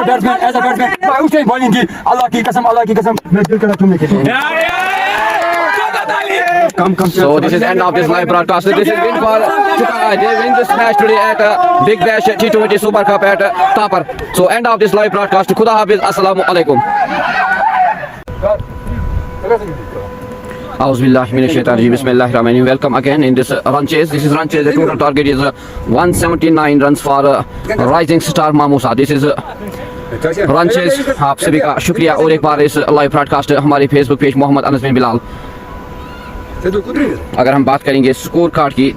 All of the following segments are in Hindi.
a batsman, मैं उसे bowling की अल्लाह की कसम मैं दिल करा तुमने के So this is end of this live broadcast. This is win for Chukka. They win this match today at Big Bash T20 Super Cup at Tapar. So end of this live broadcast. Khuda Hafiz. Assalamu alaikum. Bismillahirrahmanirrahim. Welcome again in this run chase. This is run chase. The total target is 179 runs for Rising Star Mamusa. This is run chase. आप सभी का शुक्रिया और एक बार इस लाइव ब्रॉडकास्ट हमारे फेसबुक पेज मोहम्मद अनस बिन बिलाल। अगर हम बात करेंगे स्कोर कार्ड की,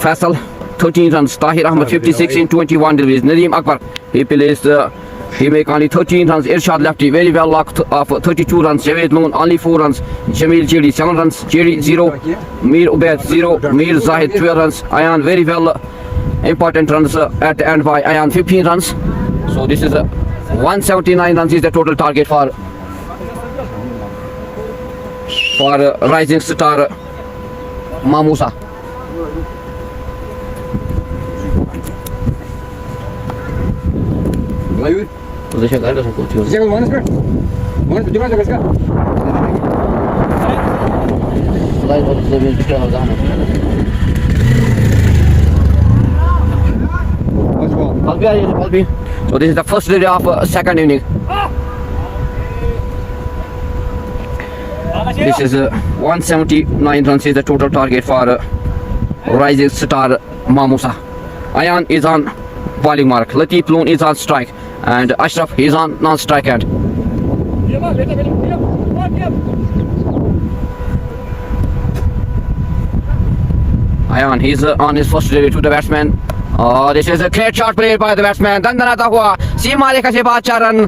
Faisal 13 runs, Tahir Ahmed 56 in 21 deliveries, Nadeem Akbar he make only 13 runs, Irshad Lefty very well locked of 32 runs, Javed Loon only 4 runs, Jamil Jiri 7 runs, Jiri 0, Mir Ubaid 0, Mir Zahid 12 runs, Ayan very well important runs at the end by Ayan 15 runs. So this is 179 runs is the total target for Rising Star Mamusa. So this is the first day of second inning. This is 179 runs is the total target for Rising Star Mamusa. Ayan is on bowling mark, Latif Loon is on strike, and Ashraf is on non-strike end. Ayan, he's on his first delivery to the batsman. Oh, this is a great shot played by the batsman. दंदनाता हुआ सीमा रेखा से बाद 4 रन,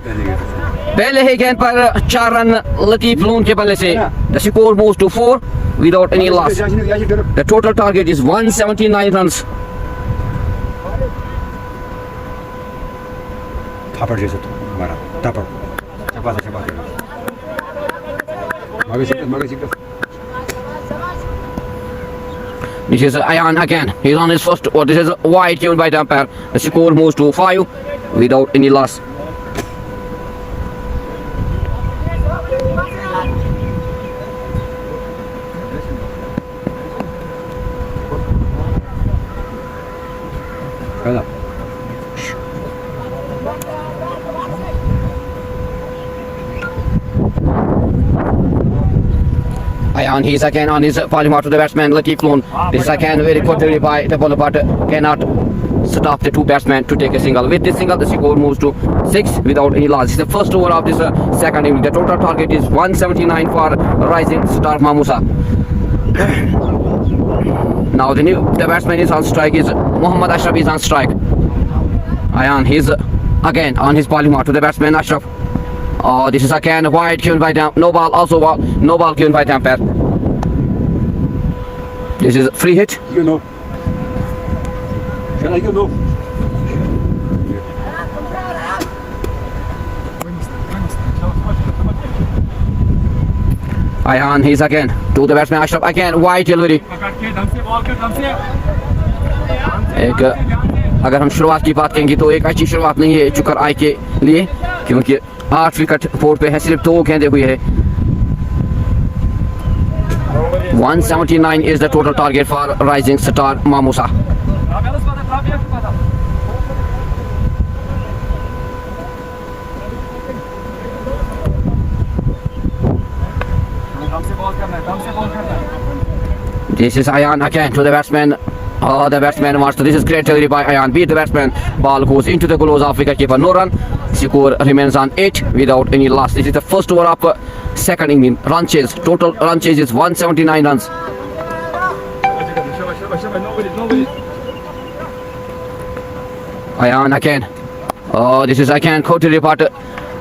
पहले ही गेंद पर 4 रन लतीफ लून के बल्ले से. The score moves to 4 without any loss. The total target is 179 runs. थापड़ जैसे हमारा थापड़ चपा मगे This is Ayan again. He's on his first. This is wide given by the umpire. The score moves to 5 without any loss. Ayan, he's again on his falling out to the batsman Latif Loon. This is again very quickly by the bowler, but cannot stop the two batsmen to take a single. With this single, the score moves to 6 without any loss. It's the first over of this second inning. The total target is 179 for Rising Star Mamusa. Now the batsman is on strike. Is Muhammad Ashraf is on strike. Ayan, he's again on his bowling out to the batsman Ashraf. Oh, this is again wide given by the no ball, also no ball given by the umpire. This is free hit. You know. You know. Ayan, he's again to the batsman Ashraf, again wide delivery. एक अगर हम शुरुआत की बात करेंगे तो एक अच्छी शुरुआत नहीं है चुकर आई के लिए, क्योंकि 8 विकेट बोर्ड पे है, सिर्फ 2 गेंदें हुई है. 179 is the total target for Rising Star Mamusa. This is Ayan again to the batsman. Oh, the batsman wants to. This is great delivery by Ayan. Beat the batsman. Ball goes into the gloves of wicketkeeper. No run. Score remains on 8 without any loss. This is the first over of second inning. Run chase. Total run chase is 179 runs. Ayan again. Oh, this is again Kotiri part.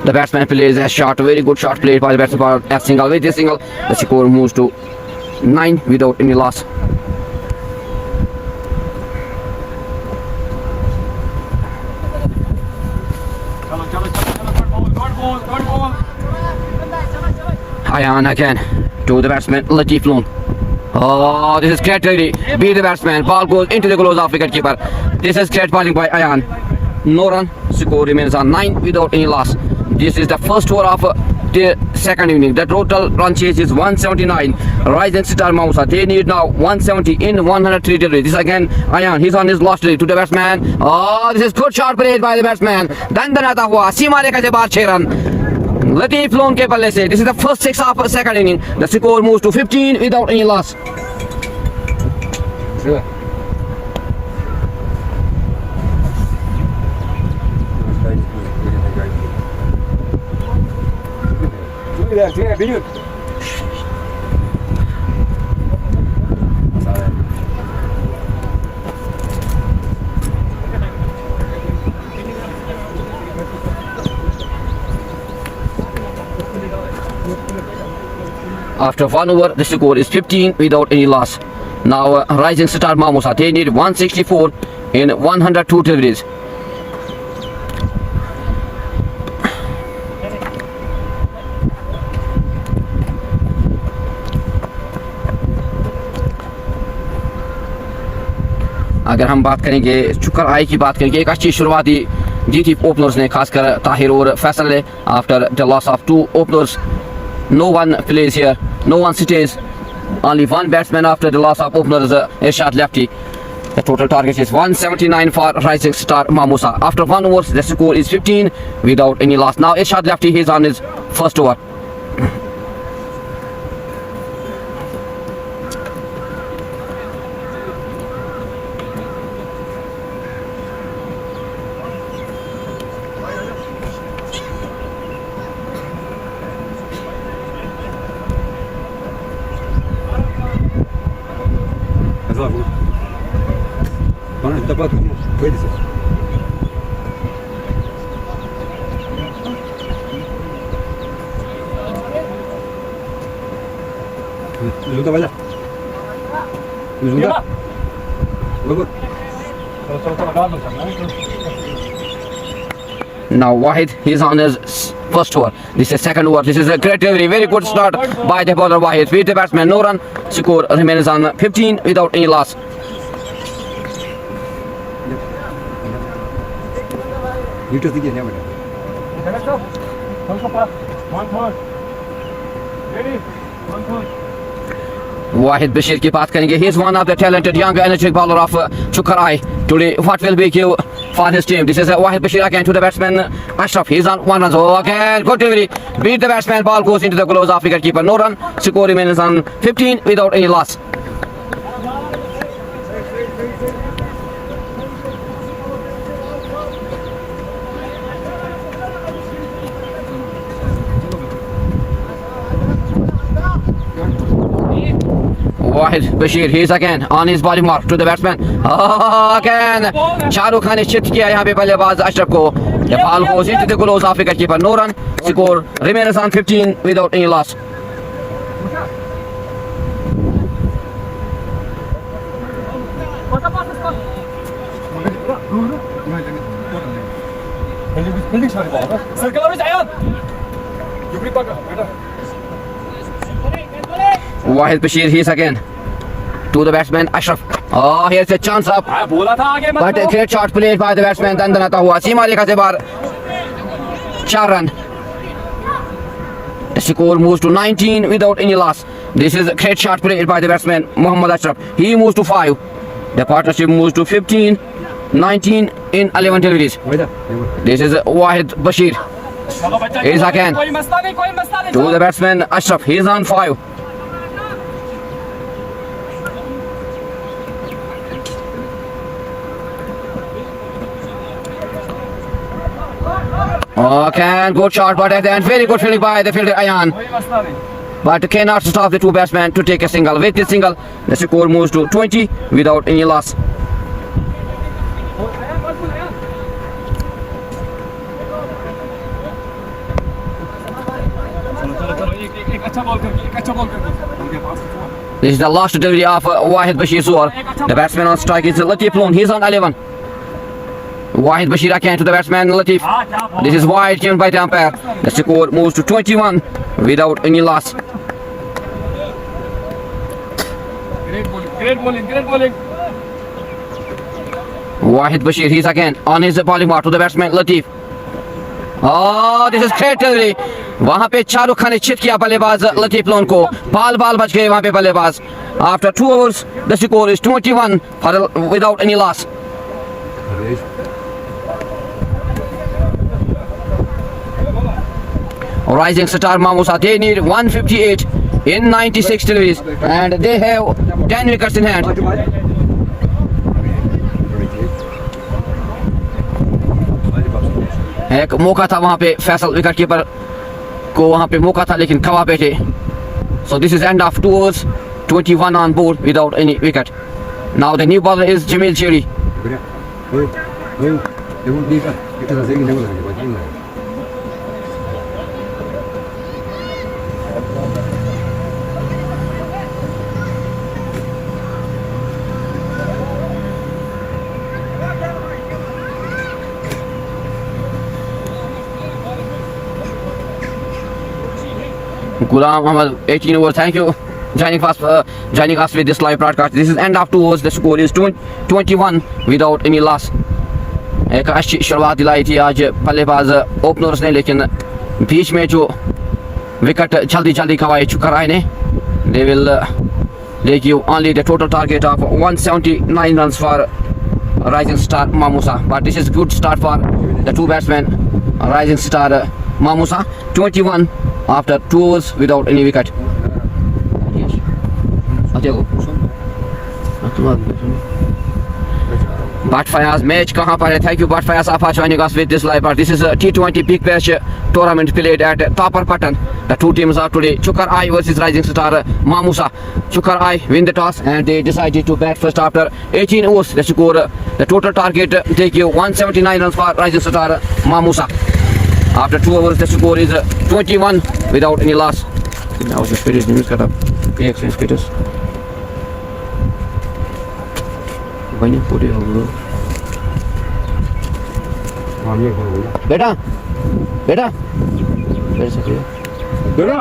The batsman plays a shot. Very good shot played by the batsman. A single. With this single, the score moves to 9 without any loss. Ayan again to the batsman Latif Loon. Oh, this is great delivery. Beat the batsman. Ball goes into the gloves of wicketkeeper. This is great bowling by Ayan. no run. Score remains on 9 without any loss. This is the first over of the second inning. The total run chase is 179. Rising Star Mausa, they need now 170 in 103 deliveries. This again, Ayan, he's on his last delivery to the batsman. Oh, this is good shot played by the batsman. Dandanata hua, Seema Rekha se baar 6 run. Latif Loan ke balle se. This is the first 6 of second inning. The score moves to 15 without any loss. After 1 over, the score is 15 without any loss. Now, Rising Star Mamusa, they need 164 in 102 deliveries. अगर हम बात करेंगे चुकर आई की बात करेंगे, एक अच्छी शुरुआत दी थी ओपनर्स ने, खासकर ताहिर और फैसल ने. After the loss of 2 openers, no one plays here, no one stays, only 1 batsman after the loss of openers, Irshad Lefty. The total target is 179 for Rising Star Mamusa. After 1 over, the score is 15 without any loss. Now Irshad Lefty is on his first over. Now Wahid, he's on his first over. This is second over. This is a great delivery. Very good start by the bowler Wahid. With the batsman, no run. Score remains on 15 without any loss. Wahid Bashir की बात करेंगे. He is one of the talented young energetic bowler of Chukarai. Today, what will be you for his team? This is Wahid Bashir again to the batsman Ashraf. He is on 1 run. So again, good delivery. Beat the batsman. Ball goes into the gloves of wicket keeper. No run. Score remains on 15 without any loss. Wahid Bashir, he is again on his body mark to the batsman. Oh, again, Shahrukh Khan ने शिफ्ट किया यहाँ पे बल्लेबाज अशरफ को. The ball goes into the gloves of wicket keeper. No run. Score remains on 15 without any loss. Wahid Bashir, he is again to the batsman Ashraf. Oh, here's a chance up. But a great shot played by the batsman Dandanata hua. Seema Rekha se baar 4 run. The score moves to 19 without any loss. This is a great shot played by the batsman Mohammad Ashraf. He moves to 5. The partnership moves to 15, 19 in 11 deliveries. This is Wahid Bashir. He is again to the batsman Ashraf. He is on 5. Okay, good shot, but at the end, very good fielding by the fielder Ayan. But cannot stop the 2 batsmen to take a single. With this single, the score moves to 20 without any loss. This is the last delivery of Wahid Bashir's over. The batsman on strike is Latif Loan. He's on 11. Wahid Bashir again to the batsman Latif. This is wide given by the umpire. The score moves to 21 without any loss. Great bowling, great bowling. Wahid Bashir, he's again on his bowling mark to the batsman Latif. Oh, this is great delivery. वहाँ पे शाहरुख खान ने चित किया बल्लेबाज लतीफ लोन को. बाल बच गए वहाँ पे बल्लेबाज. After 2 overs, the score is 21 without any loss. Rising star Mamusa, they need 158 in 96 deliveries and they have 10 wickets in hand. एक मौका था वहाँ पे फैसल विकेट कीपर को वहाँ पे मौका था लेकिन खवा बैठे. So this is end of 2 overs, 21 on board without any wicket. Now the new bowler is Jamil Chiri. Ghulam Ahmad, 18 overs. Thank you joining us with this live broadcast. This is end of 2 overs. The score is 21 without any loss. एक अच्छी शुरुआत दिलाई थी आज बल्लेबाज ओपनर्स ने लेकिन बीच में जो विकेट जल्दी खवाए चुकर आए ने. They will give only the total target of 179 runs for Rising Star Mamusa. But this is good start for the two batsmen. Rising Star Mamusa 21 after 2 overs without any wicket. But Fayaz, match kahan par hai? Thank you But Fayaz for joining us with this live part. This is a T20 Big Bash tournament played at Tapar Patan. The two teams are today Chukar Eye versus Rising Star Mamusa. Chukar Eye win the toss and they decided to bat first after 18 overs. The score, the total target they give 179 runs for Rising Star Mamusa. After 2 overs the score is 21 without any loss. Now the spirit news cut up. PX status. When you put it over. बेटा बैठ सकते हो बेटा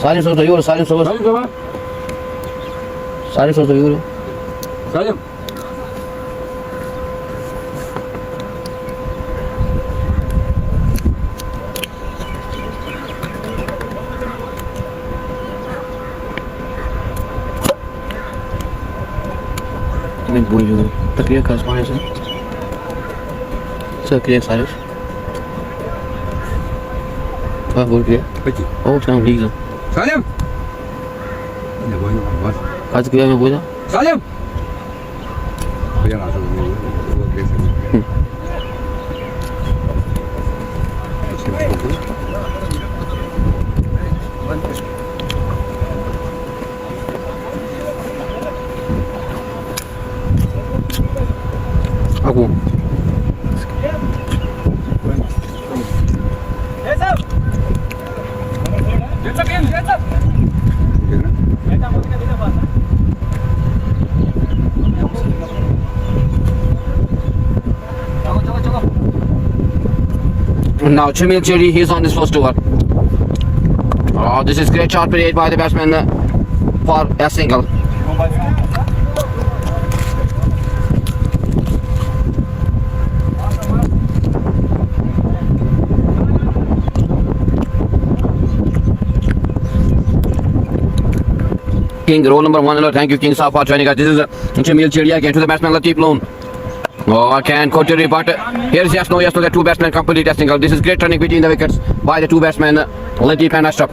सारे सौ तो यूरो सारे सौ तो यूरो सालिम नहीं बुरी जो तकरीर का आसमान से Clear Cyrus. What would you? Oh, sound diesel. Salim. How's the game with Salim. Aku. Now Jamil Chiri, he's on his first over. Oh, this is great shot played by the batsman for a single. King, roll number 1 alert. Thank you, King Saab, for joining us. This is Jamil Chiri again to the batsman Latif Loan. Oh, I can continue, but here's yes, no, the two batsmen complete a single. This is great running between the wickets by the two batsmen, Latif and Ashraf.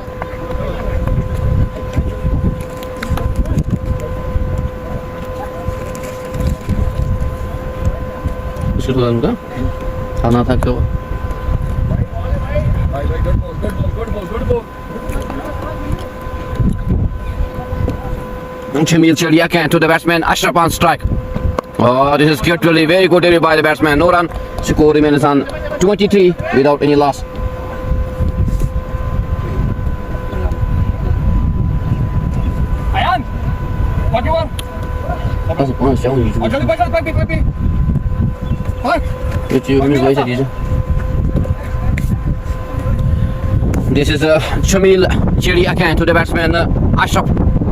Jamil Chiri again to the batsman Ashraf on strike. Oh, this is literally very good delivery by the batsman. No run. Score remains on 23 without any loss. Ayan. What do you want? This is Jamil Chiri again to the batsman Ashraf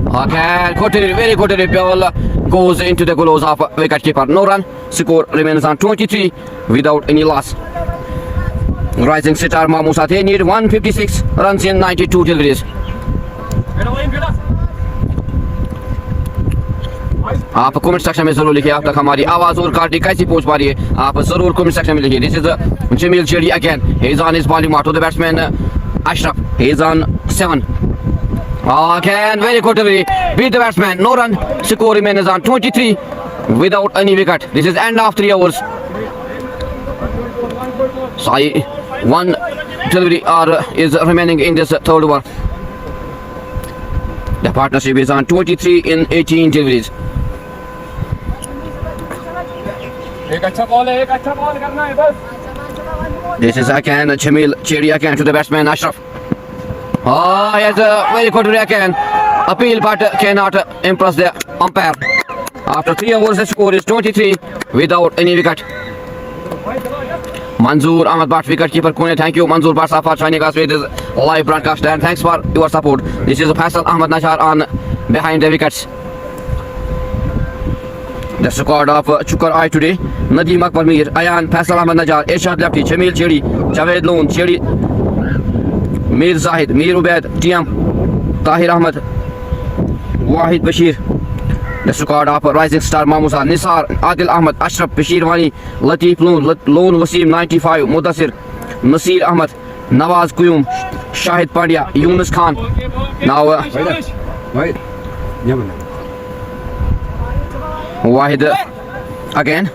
Again, very good ball goes into the gloves of wicketkeeper. No run. Score remains on 23 without any loss. Rising star Mamusa, they need 156 runs in 92 deliveries. आप कमेंट सेक्शन में जरूर लिखिए आप तक हमारी आवाज और क्वालिटी कैसी पहुंच पा रही है आप जरूर कमेंट सेक्शन में लिखिए. This is Jamil Chedi again he is on his bowling mark to the batsman Ashraf he is on 7 again very good delivery beat the batsman no run score remains on 23 without any wicket. This is end of 3 overs. So one delivery is remaining in this third over. The partnership is on 23 in 18 deliveries. एक अच्छा बॉल है, एक अच्छा बॉल करना है बस. This is again Jamil Chedi again to the batsman Ashraf. Oh, he has a very good again. Appeal but cannot impress the umpire. After 3 overs, the score is 23 without any wicket. Manzoor Ahmad Bhatt, wicketkeeper Pune. Thank you, Manzoor Bhatt, for joining us with this live broadcast, and thanks for your support. This is Faisal Ahmad Nashar on behind the wickets. The squad of Chukar Eye today: Nadeem Akbar Mir, Ayan, Faisal Ahmad Najjar, Irshad Lefty, Jamil Chedi, Javed Loon, Chedi, Mir Zahid, Mir Ubaid, TM, Tahir Ahmad, Wahid Bashir. The squad of Rising Star Mamusa, Nisar, Adil Ahmad, Ashraf, Bashir Wani, Latif Loon, Loon Wasim 95, Mudassir, Nasir Ahmad, Nawaz Quyum, Shahid Pandya, Yunus Khan. Now Wait. Wahid again.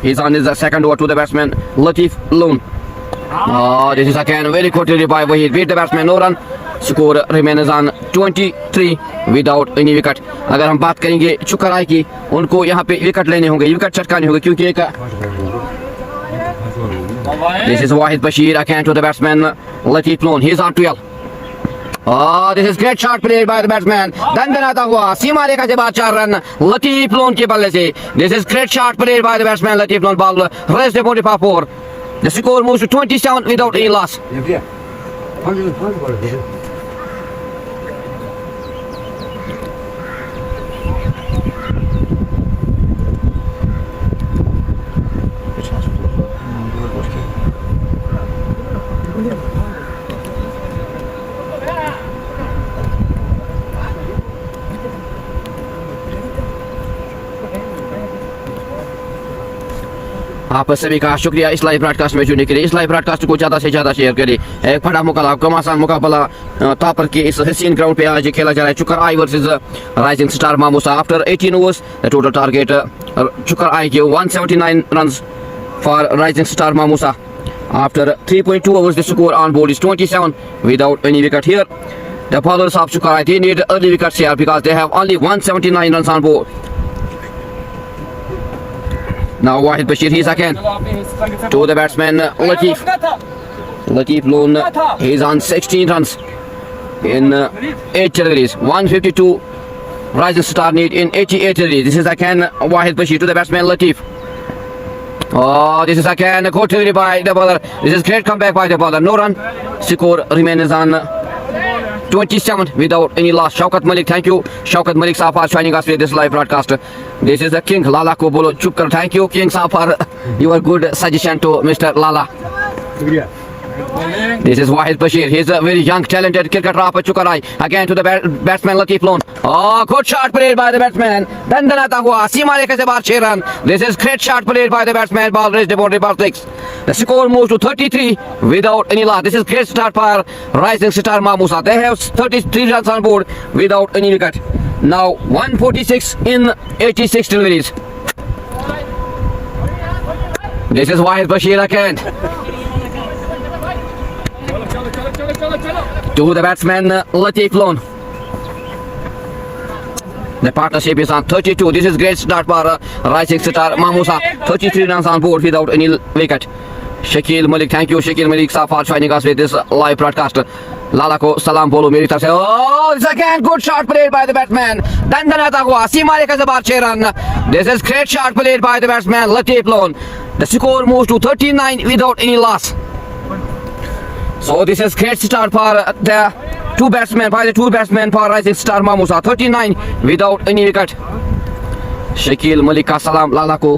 He's on his second over to the batsman Latif Loon. Oh, this is again very good delivery by Wahid. Beat the batsman, no run. Score remains on 23 without any wicket. अगर हम बात करेंगे चुकर आई की, उनको यहाँ पे विकेट लेने होंगे, विकेट चटकाने होंगे, क्योंकि एक This is Wahid Bashir again to the batsman Latif Loon. He's on 12. Oh, this is great shot played by the batsman. दंदनाता हुआ सीमा रेखा से बाद 4 रन लतीफ लोन के बल्ले से. This is great shot played by the batsman Latif Loon. Ball raised the body for 4. The score moves to 27 without any loss. आप सभी का शुक्रिया इस लाइव ब्रॉडकास्ट में जुड़ने के लिए. इस लाइव ब्रॉडकास्ट को ज़्यादा से ज़्यादा शेयर करें. एक बड़ा मुकाबला घमासान मुकाबला तापर के इस हसीन ग्राउंड पे आज खेला जा रहा है. चुकर आई versus rising star Mamusa. After 18 overs the total target चुकर आई के 179 runs for rising star Mamusa. After 3.2 overs, the score on board is 27 without any wicket here. The bowlers of Chukar Eye, they need early wickets here because they have only 179 runs on board. Now Wahid Bashir, he's again to the batsman Latif. Latif Loon, he's on 16 runs in 8 deliveries. 152 Rising Star need in 88 deliveries. This is again Wahid Bashir to the batsman Latif. Oh, this is again a good delivery by the bowler. This is great comeback by the bowler. No run. Score remains on 27 without any loss. Shaukat Malik, thank you. Shaukat Malik Saab for joining us with this live broadcast. This is the King Lala ko bolo chup kar. Thank you King Saab for your good suggestion to Mr. Lala. This is Wahid Bashir. He's a very young, talented cricketer of Chukar Eye. Again to the batsman Latif Loon. Oh, good shot played by the batsman. Dandanata hua. Seema rekha se bahar 6 run. This is great shot played by the batsman. Ball raised the boundary for 6. The score moves to 33 without any loss. This is great start for Rising Star Mamusa. They have 33 runs on board without any wicket. Now 146 in 86 deliveries. This is Wahid Bashir again. To the batsman Latif Loon. The partnership is on 32. This is great start for Rising Star Mamusa. 33 runs on board without any wicket. Shakil Malik, thank you Shakil Malik Saab for joining us with this live broadcast. Lala ko salam bolo meri taraf se. Oh, this again good shot played by the batsman. Dandanata hua. Seema rekha se bahar 6 run. This is great shot played by the batsman Latif Loon. The score moves to 39 without any loss. So this is great start for the Two batsmen by the two batsmen for Rising Star Mamusa. 39 without any wicket. Shakil Malik का सलाम लाला को।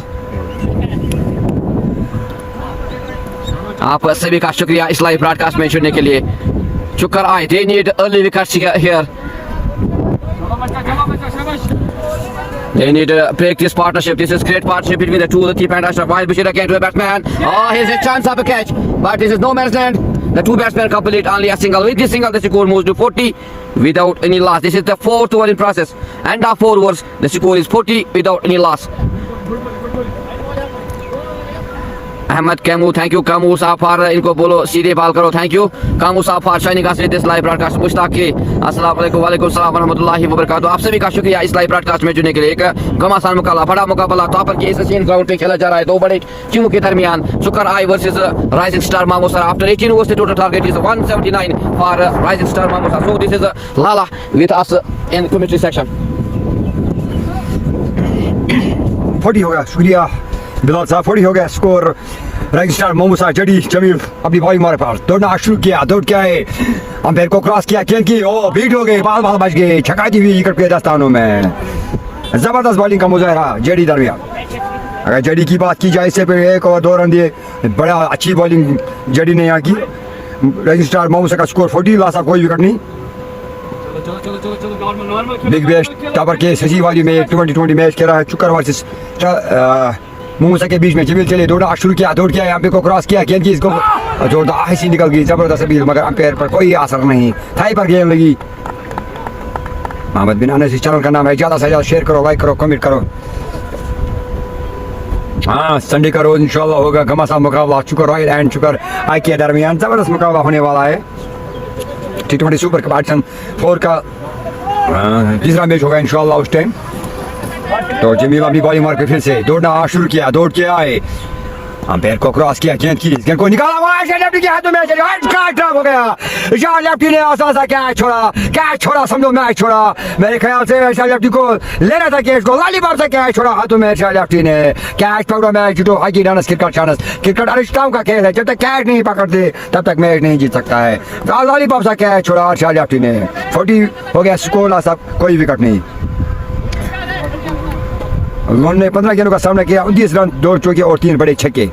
आप सभी का शुक्रिया इस लाइव ब्रॉडकास्ट में जुड़ने के लिए। शुक्र आए they need early wickets here. They need to break this partnership. This is great partnership between the two, Latif and Ashraf. While Bashir again to the batsman. Oh, here's a chance of a catch, but this is no man's land. The two batsmen complete only a single. With this single, the score moves to 40 without any loss. This is the fourth over in process, and after 4 overs, the score is 40 without any loss. Ahmed Kamu, thank you Kamu साहब for इनको बोलो सीधे बाल करो, thank you Kamu साहब for shining us with this live broadcast. Mushtaq के अस्सलाम वालेकुम वालेकुम सलाम व रहमतुल्लाहि व बरकातहू। आप सभी का शुक्रिया इस लाइव ब्रॉडकास्ट में जुड़ने के लिए। एक घमासान मुकाबला, बड़ा मुकाबला टॉपर के इस हसीन ग्राउंड पे खेला जा रहा है। दो बड़े टीमों के दरमियान शुक्र आई versus rising star Mamusa. After 18 overs the total target is 179 for Rising Star Mamusa. So this is Lala with us in commentary section. 40 हो गया, शुक्रिया बिलाल साहब। 40 हो गया स्कोर। राइजिंग स्टार मामूसा जडी जमील अपनी बॉलिंग मारे पास दौड़ना शुरू किया, दौड़ के आए, अंपायर को क्रॉस किया, गेंद की ओ बीट हो गई, बाल बच गए, छक्का दी हुई विकेट के दस्तानों में। जबरदस्त बॉलिंग का मुजाहरा जेडी दरमियान। अगर जेडी की बात की जाए, इससे पहले 1 ओवर 2 रन दिए, बड़ा अच्छी बॉलिंग जेडी ने यहाँ की। राइजिंग स्टार मामूसा का स्कोर 40, लासा कोई विकेट नहीं। बिग बेस्ट टावर के सजी वाली में 2020 मैच खेला है चुकर वर्सेस मामूसा के बीच में। जमील चले, दौड़ा शुरू किया, दौड़ किया, अंपायर को क्रॉस किया, गेंद की इसको जोरदार ऐसी निकल गई, जबरदस्त अपील, मगर अंपायर पर कोई असर नहीं, थाई पर गेंद लगी। मोहम्मद बिन अनस चैनल का नाम है, ज्यादा से ज्यादा शेयर करो, लाइक करो, कमेंट करो। हाँ, संडे का रोज इंशाल्लाह होगा घमासान मुकाबला चुकर रॉयल एंड चुकर आई के दरमियान। जबरदस्त मुकाबला होने वाला है। T20 सुपर कप ऑप्शन 4 का तीसरा मैच होगा इंशाल्लाह उस टाइम। तो जमील अपनी बॉलिंग मार के फिर से दौड़ना शुरू किया, दौड़ के आए, अंपायर को क्रॉस किया, गेंद को निकाला, लेफ्टी के हाथों में ड्रॉप हो गया। शाह लेफ्टी ने आसान सा कैच छोड़ा, समझो मैच छोड़ा। मेरे ख्याल से शाह लेफ्टी को लेना था कैच को, लॉलीपॉप से कैच छोड़ा हाथों में शाह लेफ्टी ने। कैच पकड़ो मैच जीतो, हाकी डानस क्रिकेट अरिस्टाओं का खेल है, जब तक कैच नहीं पकड़ते तब तक मैच नहीं जीत सकता है। लॉलीपॉप सा कैच छोड़ा शाह लेफ्टी ने। 40 हो गया स्कोर, कोई विकेट नहीं। उन्होंने 15 गेंदों का सामना किया, 29 रन, 2 चौके और 3 बड़े छक्के।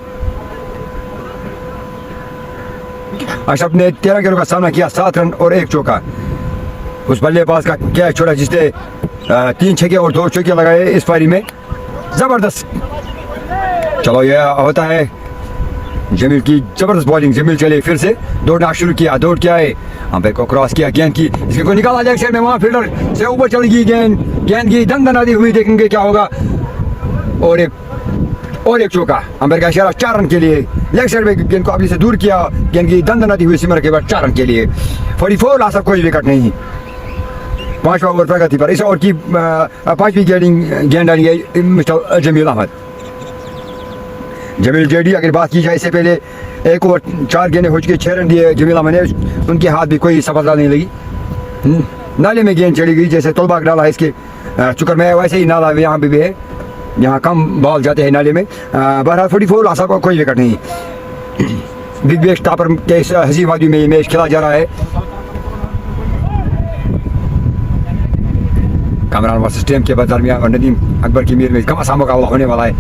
अशरफ ने 13 गेंदों का सामना किया, 7 रन और 1 चौका। उस बल्लेबाज का कैच छोड़ा जिसने 3 छक्के और 2 चौके लगाए इस पारी में। जबरदस्त। चलो यह होता है जमील की जबरदस्त बॉलिंग। जमील चले, फिर से दौड़ना शुरू किया, दौड़ के आए, अंपायर को क्रॉस किया, गेंद की इसको निकाला लेग साइड में, वहां फील्डर से ऊपर चल गई गेंद की दंदनाती हुई, देखेंगे क्या होगा। और एक चौका, अंपायर का इशारा 4 रन के लिए। लेग साइड में गेंद को अपनी से दूर किया, गेंद की दंदनाती हुई सिमर के बाद 4 रन के लिए। 44 लासा कोई विकेट नहीं। 5वां ओवर प्रगति पर इस ओवर की 5वीं गेंद डाली गई मिस्टर जमील अहमद। जमील जेडी अगर बात की जाए, इससे पहले 1 ओवर 4 गेंदें हो चुकी, 6 रन दिए जमील अहमद ने। उनके हाथ भी कोई सफलता नहीं लगी। नाले में गेंद चली गई, जैसे तलबाग डाला है इसके चुकर में, वैसे ही नाला यहाँ पे भी है, यहाँ कम बॉल जाते हैं नाले में। बहरहाल 44 लासा को कोई विकेट नहीं। बिग बेस्ट टापर के इस हसी वादी में ये मैच खेला जा रहा है। कामरान वर्सेस टीम के दरमियान और नदीम अकबर की मीर में घमासान मुकाबला होने वाला है।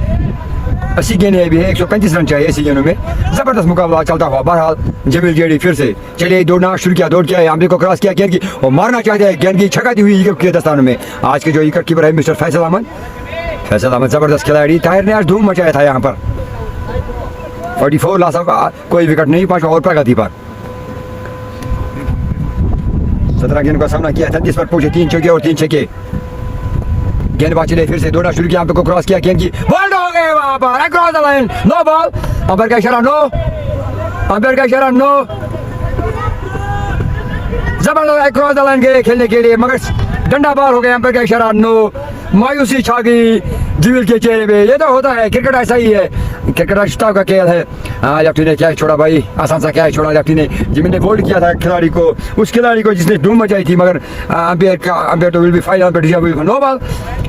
80 गेंदें अभी है, 135 रन चाहिए 80 गेंदों में। जबरदस्त मुकाबला चलता हुआ। बहरहाल जमील जेडी फिर से चलिए, दौड़ना शुरू किया, दौड़ किया, अंपायर को क्रॉस किया, गेंद की और मारना चाहते हैं, गेंद की छक्का दी हुई विकेट के दस्तानों में। आज के जो विकेट कीपर है मिस्टर फैसल अहमद जबरदस्त खिलाड़ी। ताहिर ने आज धूम मचाया था यहाँ पर। 44 लासा कोई विकेट नहीं। 5वां ओवर प्रगति पर 17 गेंद का सामना किया, 33 पर पहुंचे, 3 चौके और 3 छक्के। गेंदबाज चले, फिर से दौड़ना शुरू किया, अंपायर को क्रॉस किया, गेंद की बॉल हो गए वहां पर across the line, no ball. Umpire का इशारा नो, अंपायर का इशारा नो। जबरदस्त अक्रॉस द लाइन गए खेलने के लिए, मगर डंडा बार हो गया, अंपायर का इशारा नो। मायूसी छा गई जमील के चेहरे पे। ये तो होता है, क्रिकेट ऐसा ही है, क्रिकेट अरिस्टाओं का खेल है। लेफ्टी ने कैच छोड़ा भाई, आसान सा कैच छोड़ा लेफ्टी ने। जमील ने बोल्ड किया था खिलाड़ी को, उस खिलाड़ी को जिसने धूम मचाई थी, मगर अंपायर तो विल बी फाइनल पर नो बॉल।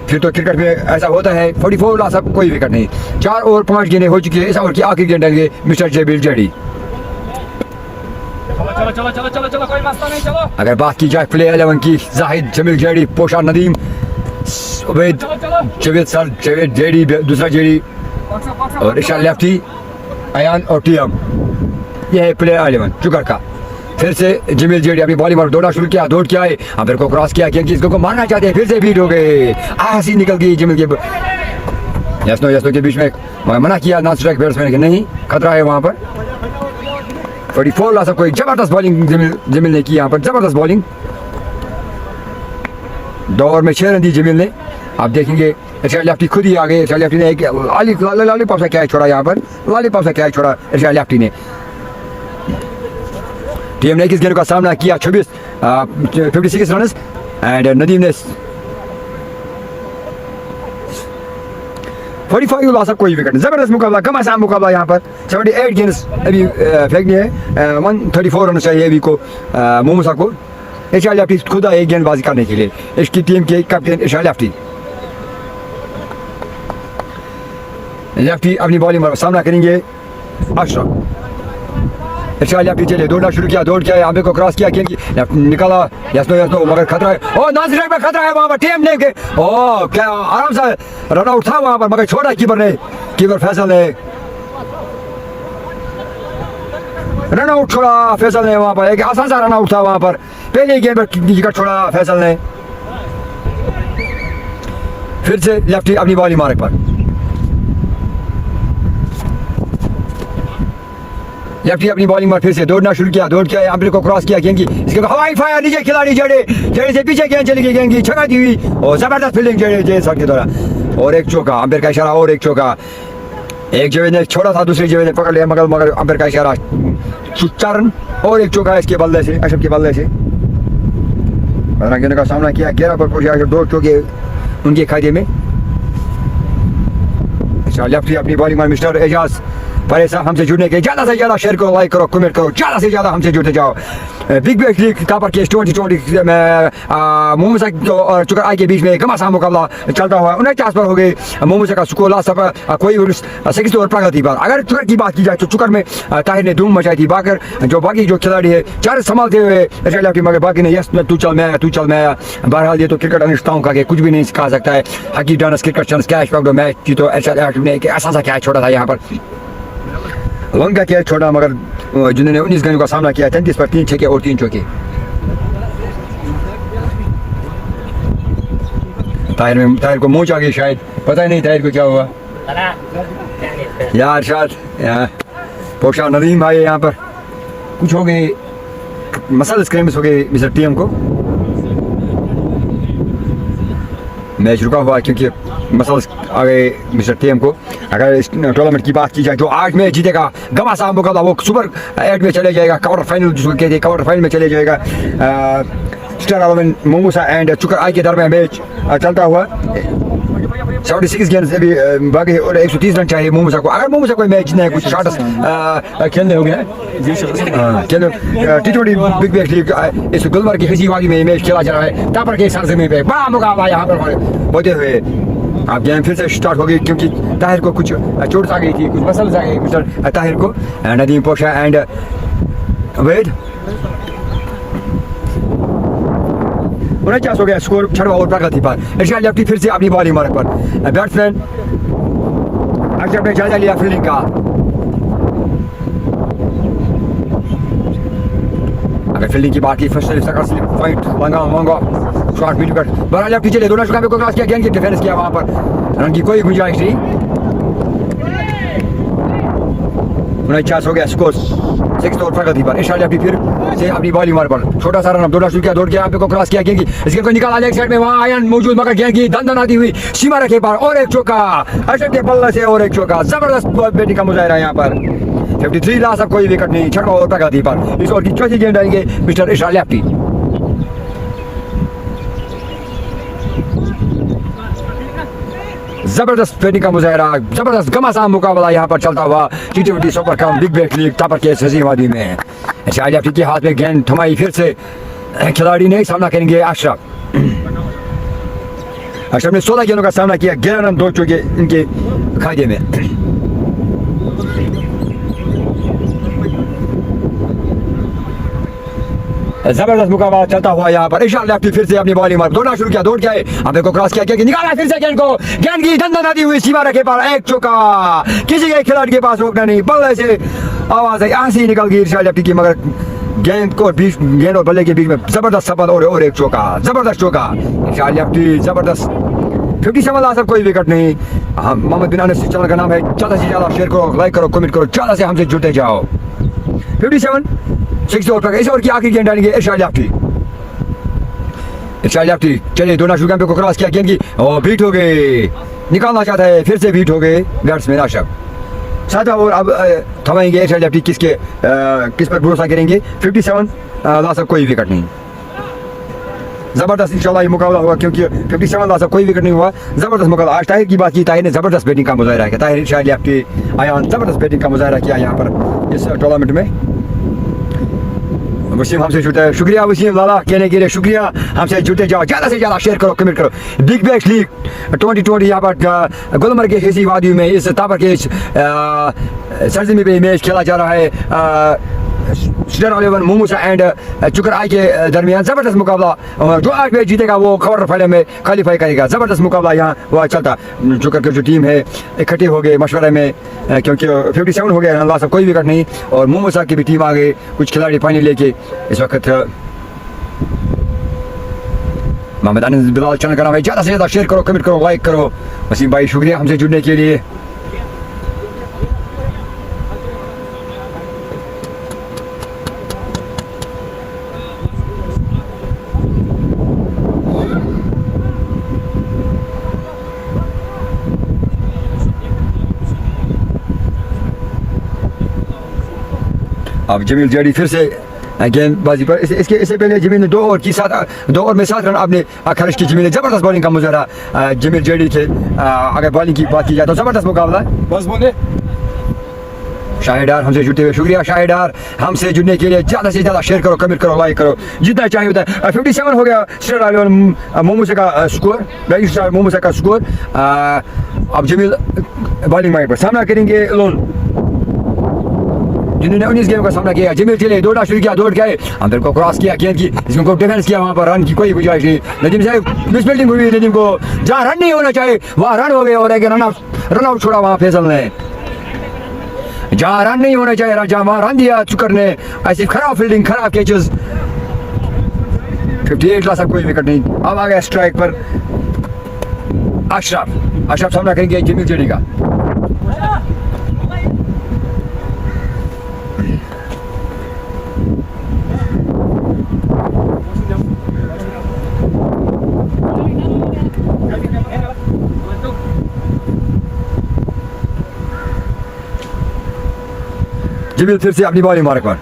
फिर तो क्रिकेट में ऐसा होता है। 44 लासा कोई विकेट नहीं। 4 ओवर 5 गेंदें हो चुकी है। इस ओवर की आखिरी गेंद डालेंगे मिस्टर जमील जेडी। अगर बात की जाए प्ले 11 की, Zahid, Jameel JD, Porsche Nadeem, Ubaid, Javed JD, दूसरा जेडी और इशान लेफ्टी, अयान और टीएम, ये है प्ले 11 चुकर का। फिर से जमील जेडी अपनी बॉलिंग पर दौड़ना शुरू किया, दौड़ के आए, अंपायर को क्रॉस किया क्योंकि इसको मारना चाहते हैं, फिर से बीट हो गए, आसी निकल गई जमील के यस्नो के बीच में। मना किया नॉन स्ट्राइक बैट्समैन कि नहीं, खतरा है वहां पर। 44 ला सबको, जबरदस्त बॉलिंग जमील ने की यहाँ पर, जबरदस्त बॉलिंग। 2 ओवर में 6 रन दी जमील ने। आप देखेंगे इरशाद लेफ्टी खुद ही आ गए, इरशाद लेफ्टी ने एक लॉलीपॉप सा कैच छोड़ा यहाँ पर, लॉलीपॉप सा कैच छोड़ा इरशाद लेफ्टी ने। टीम ने किस गेंद का सामना किया, 56 रन एंड नदीम ने 45 लॉस कोई विकेट। जबरदस्त मुकाबला, घमासान मुकाबला यहाँ पर। 78 गेंद अभी फेंकनी है, 134 रन चाहिए अभी को मोमसा को। इरशाद लेफ्टी खुद आए गेंदबाजी करने के लिए, इसकी टीम के कैप्टन इरशाद लेफ्टी। लेफ्टी अपनी बॉलिंग पर सामना करेंगे अशरफ। इरशाद लेफ्टी चले, दौड़ना शुरू किया, दौड़ किया, आंबे को क्रॉस किया, निकाला, यस्नो मगर खतरा है, ओ नॉन स्ट्राइक में खतरा है वहां पर, टीम ने ओ क्या आराम से रन आउट था वहां पर, मगर छोड़ा कीपर फैसल ने रन आउट छोड़ा, फैसल ने वहां पर एक आसान सा रन आउट था वहां पर, पहले गेंद पर विकेट छोड़ा फैसल ने। फिर से लेफ्टी अपनी बॉलिंग मार्क पर, लेफ्टी अपनी बॉलिंग पर फिर से दौड़ना शुरू किया, दौड़ के अंपायर को क्रॉस किया, गेंद की इसके हवाई फायर, नीचे खिलाड़ी जेडे से पीछे गेंद चली गई, गेंद की छक्का दी हुई और जबरदस्त फील्डिंग जेडे सर के द्वारा, और एक चौका, अंपायर का इशारा, और एक चौका। एक जेवेद ने छोड़ा था, दूसरे जेवेद ने पकड़ लिया, मगर अंपायर का इशारा, 4 रन और एक चौका इसके बल्ले से, अशरफ के बल्ले से। 15 गेंदों का सामना किया, 11 पर पहुंचे, 2 चौके उनके खाते में। लेफ्टी अपनी बॉलिंग में मिस्टर एजाज परेशान, हमसे जुड़ने के ज़्यादा से ज़्यादा शेयर करो, लाइक करो, कमेंट करो, ज़्यादा से ज़्यादा हमसे जुड़ते जाओ। बिग बैश लीग टापर केस 2020 में मोहम्मद और चुकर आई के बीच में घमासान मुकाबला चलता हुआ 49 पर हो गए। मोहम्मद का स्कोर लास्ट पर कोई 6 ओवर प्रगति पर। अगर चुकर की बात की जाए तो चुकर में ताहिर ने धूम मचाई थी, बाकी जो खिलाड़ी है 4 संभालते हुए, मगर बाकी ने यस तू चल मैं। बहरहाल ये तो क्रिकेट अनिश्चितताओं का कुछ भी नहीं कहा सकता है। हकी डानस क्रिकेट चैनल कैच पकड़ो मैच की, तो एक ऐसा सा कैच छोड़ा था यहाँ पर, लॉन्ग का कैच छोड़ा, मगर जिन्होंने 19 गेंदों का सामना किया, 33 पर 3 छक्के और 3 चौके। ताहिर को मोच आ गई शायद, पता ही नहीं ताहिर को क्या हुआ यार। शायद पोशा नदीम आए यहाँ पर, कुछ हो गए, मसल स्क्रैम्स हो गए मिस्टर टीएम को। मैच रुका हुआ क्योंकि मसल्स आ गए मिस्टर टीएम को। अगर इस टूर्नामेंट की बात की जाए जो आज मैच जीतेगा घमासान मुकाबला, वो सुपर 8 में चले जाएगा, क्वार्टर फाइनल जिसको कहते हैं, क्वार्टर फाइनल में चले जाएगा। स्टार 11 मोमसा एंड चुकर आई के दरमियान मैच चलता हुआ। 76 गेंद से भी बाकी और 130 रन चाहिए मोमसा को। अगर मोमसा कोई मैच जीतना है, कुछ शॉर्ट्स खेलने हो गया T20 बिग बैश लीग इस गुलमर्ग की हजीवागी में मैच खेला जा रहा है। टापर के सरजमीन पे बड़ा मुकाबला यहाँ पर होते हुए अब गेम फिर से स्टार्ट हो गई, क्योंकि ताहिर को कुछ चोट आ गई थी, कुछ मसल्स आ गई मिस्टर ताहिर को। नदीम, पोशा एंड वेद 49 हो गया स्कोर, 6 ओवर प्रगति पर। इरशाद लेफ्टी फिर से अपनी बॉलिंग मार्क पर। बैट्समैन अशरफ ने जायजा लिया फील्डिंग का। अगर फील्डिंग की बात की, first slip point long shot mid wicket, बड़ा लेफ्टी चले, दोनों शुका को क्रॉस किया, गेंद की डिफेंस किया, वहां पर रन की कोई गुंजाइश नहीं। 49 हो गया स्कोर, 6 ओवर प्रगति पर। इरशाद लेफ्टी फिर से अपनी बॉलिंग मार पर, छोटा सा रन, दौड़ना शुरू किया, दौड़ के यहाँ पे को क्रॉस किया, गेंद की इसके को निकाला लेग साइड में, वहां आयन मौजूद, मगर गेंद की दंदन आती हुई सीमा रखे पर, और एक चौका अशरफ के बल्ले से, और एक चौका। जबरदस्त बैटिंग का मुजाहिरा यहाँ पर। 53 लास्ट, अब कोई विकेट नहीं, 6 ओवर प्रगति पर। इस ओवर की चौथी गेंद आएंगे मिस्टर इरशाद लेफ्टी। जबरदस्त बैटिंग का मुजाहिरा, जबरदस्त घमासान मुकाबला यहाँ पर चलता हुआ T20 super cup big bash league टापर के हजीवादी में। इरशाद लेफ्टी के हाथ में गेंद थमाई, फिर से खिलाड़ी ने सामना करेंगे अशरफ। अशरफ ने 16 गेंदों का सामना किया, 11 रन 2 चौके इनके खाते में। जबरदस्त मुकाबला चलता हुआ यहाँ पर इरशाद लेफ्टी फिर से अपनी बॉलिंग मार दौड़ना शुरू किया, दौड़ के आए हमें को क्रॉस किया, निकाला फिर से गेंद को, गेंद की दंदन आती हुई सीमा रखे पर एक चौका, किसी के खिलाड़ी के पास रोकना नहीं, बल्ले से आवाज है यहाँ से ही निकल गई इरशाद लेफ्टी की, मगर गेंद को बीच, गेंद और बल्ले के बीच में जबरदस्त सफल और एक चौका, जबरदस्त चौका इरशाद लेफ्टी, जबरदस्त 57 ला सब कोई विकेट नहीं। हम मोहम्मद बिन अनस चैनल का नाम है, ज़्यादा से ज़्यादा शेयर करो, लाइक करो, कमेंट करो, ज़्यादा से हमसे जुड़ते जाओ। 57 6 ओवर तक इस ओवर की आखिरी गेंद डालेंगे इरशाद लेफ्टी, इरशाद लेफ्टी चलिए दोनों शुगर को क्रॉस किया, गेंद की और बीट हो गए, निकालना चाहता है फिर से बीट हो गए बैट्समैन आशफ। 7 ओवर अब थमाएंगे इरशाद लेफ्टी, किस पर भरोसा करेंगे। 57 ला सब कोई विकेट नहीं, जबरदस्त इंशाल्लाह ये मुकाबला होगा क्योंकि 57 ला सब कोई विकेट नहीं हुआ, जबरदस्त मुकाबला। आज ताहिर की बात की, ताहिर ने जबरदस्त बैटिंग का मुजाहरा किया, ताहिर इरशाद लेफ्टी आयान जबरदस्त बैटिंग का मुजाहरा किया यहाँ पर इस टूर्नामेंट में। वसीम हमसे जुड़ता है, शुक्रिया वसीम लाला कहने के लिए शुक्रिया, हमसे जुड़ते जाओ, ज़्यादा से ज़्यादा शेयर करो, कमेंट करो। बिग बैश लीग 2020 यहाँ पर गुलमर्ग के हेसी वादी में इस तापर के सरजमी पे मैच खेला जा रहा है स्टार मोमूसा एंड चुकर आई के दरमियान, जबरदस्त मुकाबला। जो आज मैच जीतेगा वो क्वार्टर फाइनल में क्वालिफाई करेगा, जबरदस्त मुकाबला यहाँ वह चलता। चुकर की जो टीम है इकट्ठे हो गए मशवरे में क्योंकि 57 हो गया अल्लाह सब कोई विकेट नहीं, और मोमूसा की भी टीम आ गई, कुछ खिलाड़ी पानी लेके इस वक्त। मोहम्मद अनस बिलाल चैनल का नाम है, ज़्यादा से ज़्यादा शेयर करो, कमेंट करो, लाइक करो। वसीम भाई शुक्रिया हमसे जुड़ने के लिए। अब जमील जेडी फिर से गेंदबाजी पर, इससे पहले जमील ने 2 ओवर में 7 रन आपने खर्च की। जमील ने जबरदस्त बॉलिंग का मुजाहरा जमील जेडी थे। अगर बॉलिंग की बात की जाए तो जबरदस्त मुकाबला है। बस बोले शाहिदार हमसे जुड़ते हुए शुक्रिया, शाहिदार हमसे जुड़ने के लिए ज़्यादा से ज़्यादा शेयर करो, कमेंट करो, लाइक करो, जितना चाहिए होता है। 57 हो गया स्टार मोमूसा का स्कोर, मोमूसा का स्कोर। अब जमील बॉलिंग माइंड पर सामना करेंगे लोन, जिन्होंने 19 गेम का सामना किया। जमील चले दौड़ना शुरू किया, दौड़ गए, अंदर को क्रॉस किया, गेंद की इसको डिफेंस किया, वहाँ पर रन की कोई गुंजाइश नहीं। नदीम साहब मिसफील्डिंग हुई, नदीम को जहाँ रन नहीं होना चाहिए वहाँ रन हो गए, और एक रन आउट छोड़ा वहाँ फैसल ने, जहाँ रन नहीं होना चाहिए जहाँ वहाँ रन दिया चुकर ने। ऐसी खराब फील्डिंग, खराब कैचेस। 58 ला सब कोई विकेट नहीं। अब आ गया स्ट्राइक पर अशरफ सामना करेंगे जमील जेडी का। जमील फिर से अपनी बॉलिंग मार्क पर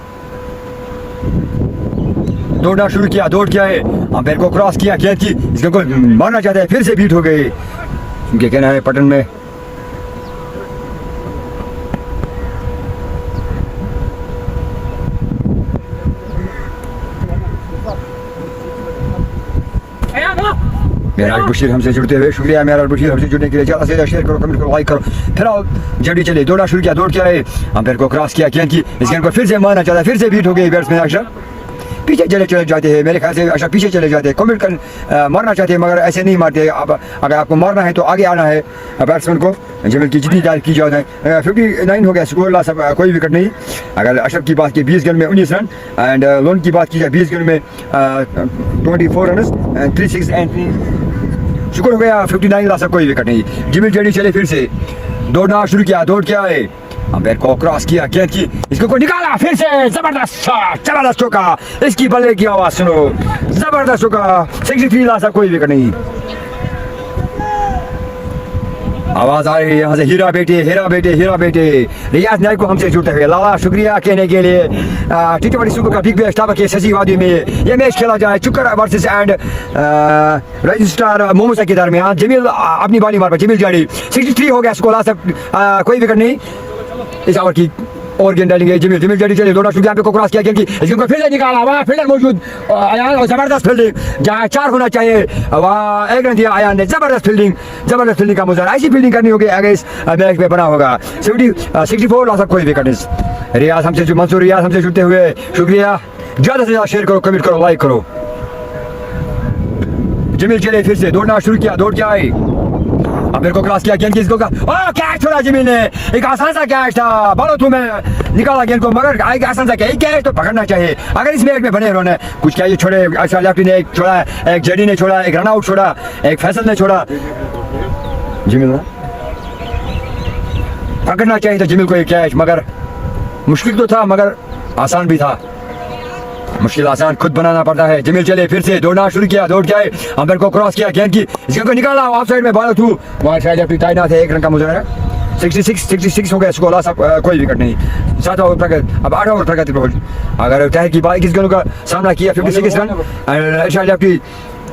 दौड़ना शुरू किया, दौड़ किया है, अंपायर को क्रॉस किया, गेंद की इसको मारना चाहता है, फिर से बीट हो गई। उनके कहना है पटन में मेराज बशीर हमसे जुड़ते हुए शुक्रिया, मेराज बशीर हमसे जुड़ने के लिए। ज़्यादा से ज़्यादा शेयर करो, कमेंट करो, लाइक करो। फिलहाल जल्दी चले, दौड़ा शुरू किया, दौड़ किया है, अंपायर को क्रॉस किया, गेंद की इस गेंद को फिर से मारना चाहता है, फिर से बीट हो गई बैट्समैन अशरफ। पीछे चले जाते हैं, मेरे ख्याल से अशरफ पीछे चले जाते हैं, कमेंट कर मारना चाहते हैं मगर ऐसे नहीं मारते। अब अगर आपको मारना है तो आगे आना है बैट्समैन को, जमील की जितनी तारीफ की जाए। 59 हो गया स्कोर, ला सब कोई विकेट नहीं। अगर अशरफ की बात की 20 गेंद में 19 रन, एंड लोन की बात की जाए 20 गेंद में 24 रन, 36 एंड शुक्र हो गया। 59 ला सब कोई विकेट नहीं। जमील जेडी चले फिर से दौड़ना शुरू किया, दौड़ किया है, अंपायर को क्रॉस किया, गेंद की इसको को निकाला, फिर से जबरदस्त शॉट, जबरदस्त चौका, इसकी बल्ले की आवाज सुनो, जबरदस्त चौका। 63 ला सब कोई विकेट नहीं। आवाज आ रही है यहाँ से, हीरा बेटे, हीरा बेटे, हीरा बेटे। रियाज नायक को हमसे जुड़ते हुए लाला शुक्रिया कहने के लिए। टी20 सुपर का बिग बैश टावर के सजी वादी में ये मैच खेला जाए, चुकर वर्सेस एंड रजिस्ट्रार मोमूसा के दरमियान। जमील अपनी बॉलिंग मार पर, जमील जेडी 63 हो गया स्कोर, कोई विकेट नहीं। इस ओवर की और गेंद डालेंगे जमील जेडी चले, दौड़ा शुरू को क्रॉस किया, गेंद की इसको फिर से निकाला, वहाँ फील्डर मौजूद अयान, और जबरदस्त फील्डिंग, जहाँ 4 होना चाहिए वहाँ 1 रन दिया अयान ने। जबरदस्त फील्डिंग का मुजाहरा, ऐसी फील्डिंग करनी होगी अगर इस मैच में बना होगा। 64 ला सब कोई विकेट नहीं। रियाज हमसे मंसूर रियाज हमसे जुड़ते हुए शुक्रिया। ज़्यादा से ज़्यादा शेयर करो, कमेंट करो, लाइक करो। जमील चले फिर से दौड़ना शुरू किया, दौड़ के आए, अब मेरे को क्रॉस किया, गेंद किसको का कैच छोड़ा जमील ने, एक आसान सा कैच था, बोलो तुम्हें निकाला गेंद को, मगर एक आसान सा कैच तो पकड़ना चाहिए अगर इस मैच में बने उन्होंने कुछ क्या। ये छोड़े अच्छा लेफ्टी ने एक छोड़ा, एक जेडी ने छोड़ा, एक रनआउट छोड़ा, एक फैसल ने छोड़ा। जमील ने पकड़ना चाहिए था जमील को ये कैच, मगर मुश्किल तो था मगर आसान भी था। मुश्किल आसान खुद बनाना पड़ता है। जमील चले फिर से दौड़ना शुरू किया, दौड़ जाए, अंबर को क्रॉस किया, गेंद की इसको निकाला, ऑफ साइड में बॉल थ्रू, वहाँ शायद अपनी ताइनात है, 1 रन का मुजाहरा। 66 हो गया स्कोर, सब कोई विकेट नहीं। 7 ओवर प्रगति, अब 8 ओवर प्रगति पहुंच। अगर तहर की बात किस गेंदों का सामना किया 56 रन, शायद अपनी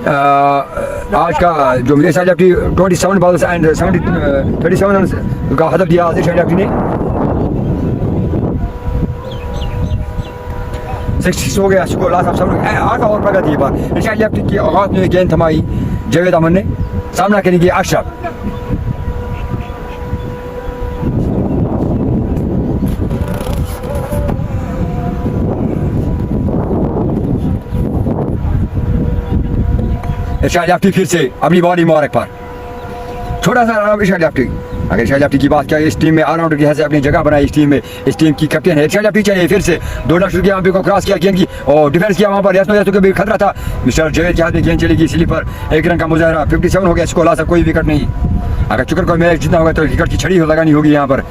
आज का जो मेरे शायद अपनी 27 बॉल्स एंड 37 रन का हदफ दिया शायद अपनी ने। 66 हो गया स्कोर, लास्ट सब 8 ओवर प्रगति पर शायद लेफ्ट की आगाज में गेंद थमाई जावेद अमन ने, सामना करेंगे अशरफ। इरशाद याफ्ती फिर से अपनी बॉलिंग मुबारक पर, छोटा सा इरशाद याफ्ती। अगर इरशाद याफ्ती की बात किया, इस टीम में ऑलराउंडर की हैसियत अपनी जगह बनाई, इस टीम में इस टीम की कैप्टन है इरशाद याफ्ती। चलिए फिर से दौड़ना शुरू किया, अंपे को क्रॉस किया, गेंद की और डिफेंस किया, वहाँ पर यासो का भी खतरा था। मिस्टर जावेद के हाथ में गेंद चलेगी स्लीपर, 1 रन का मुजाहरा। 57 हो गया स्कोर, लास्ट कोई विकेट नहीं। अगर चुकर को मैच जीतना होगा तो विकेट की छड़ी लगानी होगी यहाँ पर।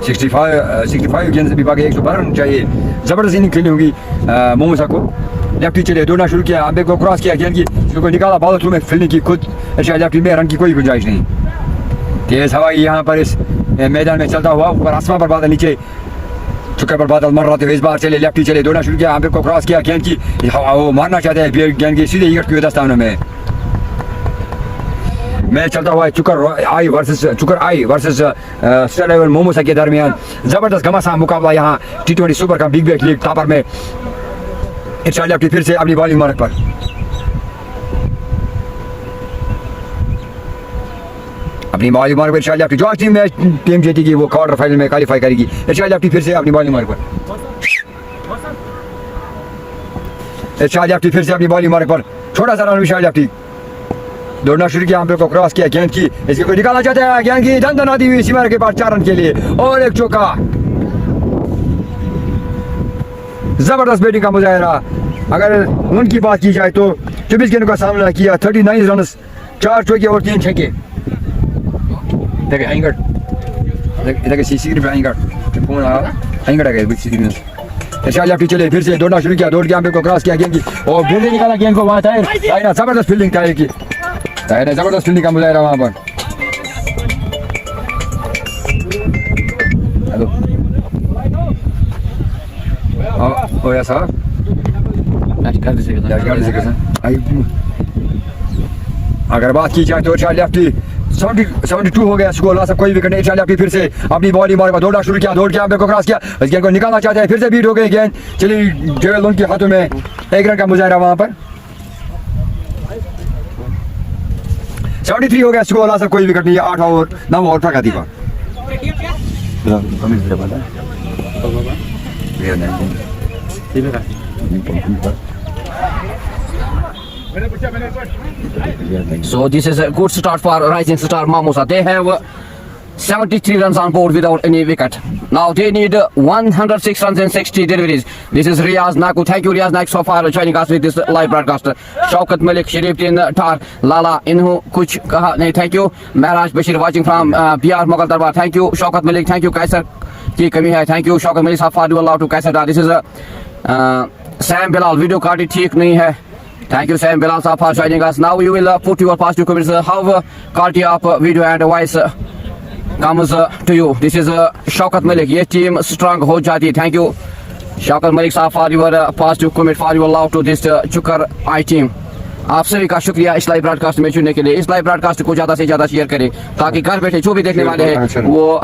सिक्सटी फाइव गेंद से भी बाकी 112 रन चाहिए। जबरदस्त इनिंग खेलनी होगी मोमोसा को। लेफ्टी चले दौड़ना शुरू किया, अंबे को क्रॉस किया, गेंद की उसको निकाला, बॉल थ्रू में फील्डिंग की खुद। शायद लेफ्टी में रन की कोई गुंजाइश नहीं। तेज हवा यहाँ पर इस मैदान में चलता हुआ, ऊपर आसमान पर बादल, नीचे चुके पर बादल मर रहे थे। इस बार चले लेफ्टी चले दौड़ना शुरू किया, अंबे को क्रॉस किया, गेंद की वो मारना चाहते हैं, गेंद की सीधे विकेट की दस्तानों में। मैच चलता हुआ है चुकर आई वर्सेस स्टार लेवल मोमोसा के दरमियान। जबरदस्त घमासान मुकाबला यहाँ T20 सुपर का बिग बैश लीग टॉपर में। इरशाद याफ्ती फिर से अपनी बॉलिंग मार्क पर, अपनी बॉलिंग मार्क पर इरशाद याफ्ती। जो टीम मैच टीम जीतेगी वो क्वार्टर फाइनल में क्वालिफाई करेगी। इरशाद याफ्ती फिर से अपनी बॉलिंग मार्क पर, इरशाद याफ्ती फिर से अपनी बॉलिंग मार्क पर, छोटा सा रन इरशाद याफ्ती। दौड़ना शुरू किया, अंपे को क्रॉस किया, गेंद की इसके को निकालना चाहते हैं, गेंद की दंदन आती हुई सीमा के पास 4 रन के लिए और एक चौका। जबरदस्त बैटिंग का मुजाहरा। अगर उनकी बात की जाए तो 24 गेंदों का सामना किया, 39 रन, 4 चौके और 3 छक्के। देखिए आएंगे सीसी पे आएंगे फोन इरशाद याफ्ती चले फिर से दौड़ना शुरू किया, दौड़ के अंपे को क्रॉस किया, गेंद की और गेंद निकाला, गेंद को वहाँ ताहिर जबरदस्त फील्डिंग ताहिर की, जबरदस्त फील्डिंग का मुजाहरा वहाँ पर। हेलो या साहब अगर बात की जाए तो इरशाद याफ्ती 72 हो गया स्कोर, लास्ट कोई विकेट नहीं। इरशाद याफ्ती फिर से अपनी बॉलिंग मार पर दौड़ना शुरू किया, दौड़ के अंपे को क्रॉस किया, इस गेंद को निकालना चाहते हैं, फिर से बीट हो गई गेंद, चली जेवेल उनके हाथों में, 1 रन का मुजाहरा वहाँ पर। 73 हो गया स्कोर, लास्ट कोई विकेट नहीं। 8 ओवर 9 ओवर प्रगति पर। So this is a good start for Rising Star Momosa. They have 73 runs on board without any wicket. Now they need 106 runs and 60 deliveries. This is Riaz Naku. Thank you Riaz Naku so far joining us with this live broadcast. Shaukat Malik, Sharifuddin Tar, Lala Inhu kuch kaha nahi. Thank you. Maharaj Bashir watching from BR Mughal Darbar. Thank you Shaukat Malik. Thank you Kaisar ki kami hai. Thank you Shaukat Malik so far do allow to Kaisar Dar. This is a Sam Bilal video card theek nahi hai. Thank you Sam Bilal so far joining us. Now you will put your positive comments how quality of video and voice comes to you. This is Shaukat Malik. Ye team strong ho jati. Thank you Shaukat Malik साहब for your positive comment, for your love to this चुकर आई टीम। आप सभी का शुक्रिया इस लाइव ब्रॉडकास्ट में जुड़ने के लिए। इस लाइव ब्रॉडकास्ट को ज़्यादा से ज़्यादा शेयर करें ताकि घर बैठे जो भी देखने वाले हैं वो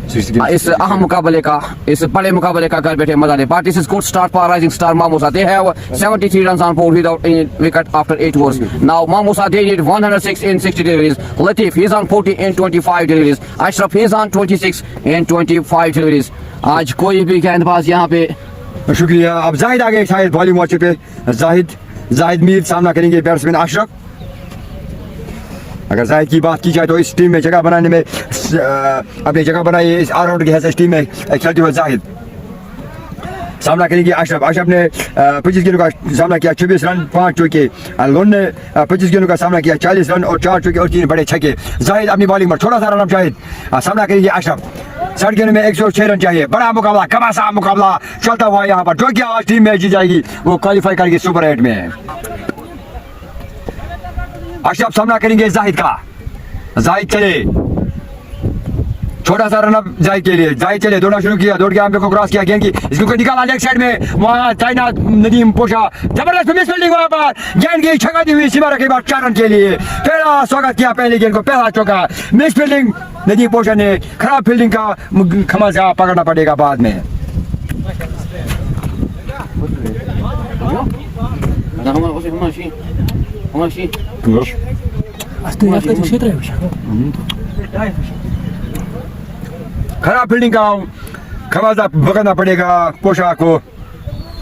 इस अहम मुकाबले का, इस बड़े मुकाबले का घर बैठे मजा ले। But this is good start for Rising Star Mamusa. They have 73 runs on board without any wicket after 8 overs. Now Mamusa they need 106 in 60 deliveries. Latif he is on 40 in 25 deliveries. Ashraf he is on 26 in 25 deliveries. आज कोई भी गेंदबाज यहाँ पे शुक्रिया। अब जाहिद आ गए शायद बॉलिंग मौके पे। जाहिद मीर सामना करेंगे बैट्समैन अशरफ। अगर जाहिद की बात की जाए तो इस टीम में जगह बनाने में अपनी जगह बनाई है, इस ऑलराउंडर की हैसियत टीम में खेलते हुए जाहिद सामना करेंगे अशरफ ने 25 गेंदों का सामना किया, 24 रन 5 चौके। लोन ने 25 गेंदों का सामना किया, 40 रन और 4 चौके और 3 बड़े छक्के। जाहिद अपनी बॉलिंग पर छोटा सा रन जाहिद सामना करेंगे अशरफ। 60 गेंदों में 106 रन चाहिए। बड़ा मुकाबला, कमासा मुकाबला चलता हुआ यहाँ पर। जो कि आज टीम में जीत जाएगी वो क्वालिफाई करेगी सुपर 8 में। अशरफ सामना करेंगे जाहिद का। जाहिद चले, छोटा सा रन अप जाहिद के लिए। जाहिद चले, दौड़ना शुरू किया, दौड़ के आंपे को क्रॉस किया, गेंद की इसको निकाला लेग साइड में। वहां तैनात नदीम पोशा, जबरदस्त मिस फील्डिंग वहां पर, गेंद की छक्का दी हुई सीमा के बाद 4 रन के लिए। पहला स्वागत किया पहली गेंद को, पहला चौका। मिस फील्डिंग नदीम पोशा ने, खराब फील्डिंग का खमियाजा पकड़ना पड़ेगा बाद में। खराब फील्डिंग का खमियाजा भुगतना पड़ेगा पोशा को।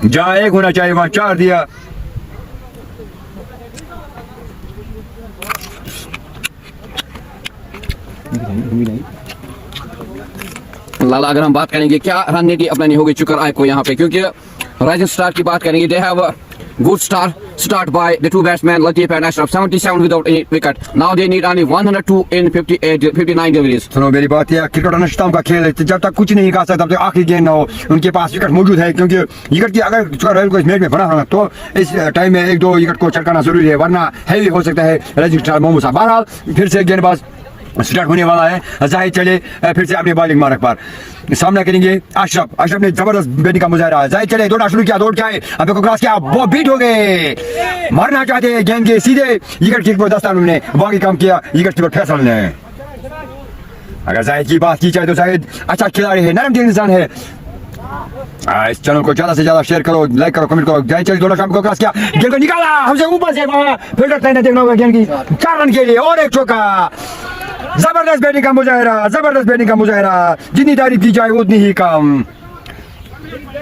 जहाँ 1 होना चाहिए वहाँ 4 दिया। लाला अगर हम बात करेंगे क्या रणनीति अपनानी होगी चुकर आय को यहाँ पे, क्योंकि राइजिंग स्टार की बात करेंगे। They have good start by the two batsmen Latif and Ashraf, 77 without any wicket. Now they need only 102 in 59 deliveries. सुनो मेरी बात, है क्रिकेट अनिश्चितताओं का खेल है। जब तक कुछ नहीं कहा सकता तब तक आखिरी गेंद ना हो उनके पास विकेट मौजूद है, क्योंकि विकेट की अगर रॉयल को इस मैच में बना होगा तो इस टाइम में 1-2 विकेट को चटकाना जरूरी है, वरना हैवी हो सकता है राइजिंग स्टार मामूसा। बहरहाल फिर से गेंदबाज स्टार्ट होने वाला है। जाहिद चले फिर से अपनी बॉलिंग मार्क पर सामना करेंगे अशरफ ने जबरदस्त बैटिंग का मुजाहरा। जाहिद चले, दौड़ना शुरू किया, दौड़ के आए, अब को क्रॉस किया, वो बीट हो गए। मारना चाहते हैं गेंद के सीधे विकेट कीपर दस्तान ने बाकी काम किया विकेट कीपर फैसल ने। अगर जाहिद की बात की जाए तो जाहिद अच्छा खिलाड़ी है, नरम दिल इंसान है। इस चैनल को ज्यादा से ज्यादा शेयर करो, लाइक करो, कमेंट करो। जाहिद चले, दौड़ा शाम को क्रॉस किया, गेंद को निकाला हमसे ऊपर से, वहां फील्डर तैनात देखना होगा गेंद की 4 रन के लिए और 1 चौका। जबरदस्त बैटिंग का मुजाहरा, जबरदस्त बैटिंग का मुजाहरा, जितनी तारीफ की जाए उतनी ही कम।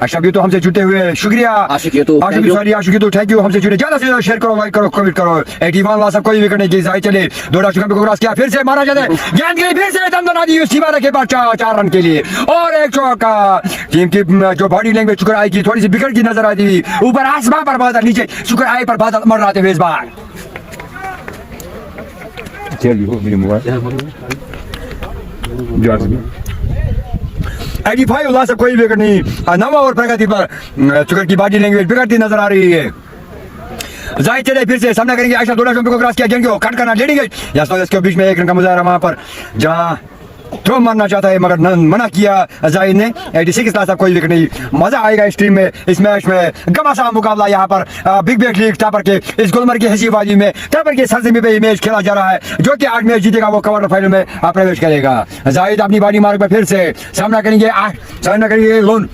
अशरफ तो हमसे जुटे हुए शुक्रिया। आशिकी तो थैंक यू, हमसे जुड़े। ज्यादा से ज्यादा शेयर करो, लाइक करो, कमेंट करो। 81 वाला सब कोई विकेट नहीं। जाहिद चले, दौड़ा शुक्र को क्रॉस किया, फिर से मारा जाता है, गेंद के फिर से दमदमा दी उसी बार के बाद 4 रन के लिए और 1 चौका। टीम की जो बॉडी लैंग्वेज शुक्र आई की थोड़ी सी बिगड़ की नजर आती थी। ऊपर आसमान पर बादल, नीचे शुक्र आई पर बादल मर रहे थे इस बार। सब कोई विकेट नहीं। 9 ओवर प्रगति पर चुकर की बॉडी लैंग्वेज बिगड़ती नजर आ रही है। जाहिद चले, फिर से सामना करेंगे अशरफ, दौड़ा को क्रॉस किया, गेंद को कट करना लेडी गई इसके बीच में 1 रन का मुजाहरा वहां पर, जहां थ्रो मारना चाहता है मगर मना किया जाहिद ने। 86 साहब कोई विकेट नहीं। मजा आएगा इस टीम में, इस मैच में। गमासा मुकाबला यहाँ पर बिग बैट लीग टापर के इस गुलमर्ग की हसीबाजी में टापर के सरजमी पे मैच खेला जा रहा है। जो कि 8 मैच जीतेगा वो क्वार्टर फाइनल में प्रवेश करेगा। जाहिद अपनी बारी मार्ग पर फिर से सामना करेंगे लोन,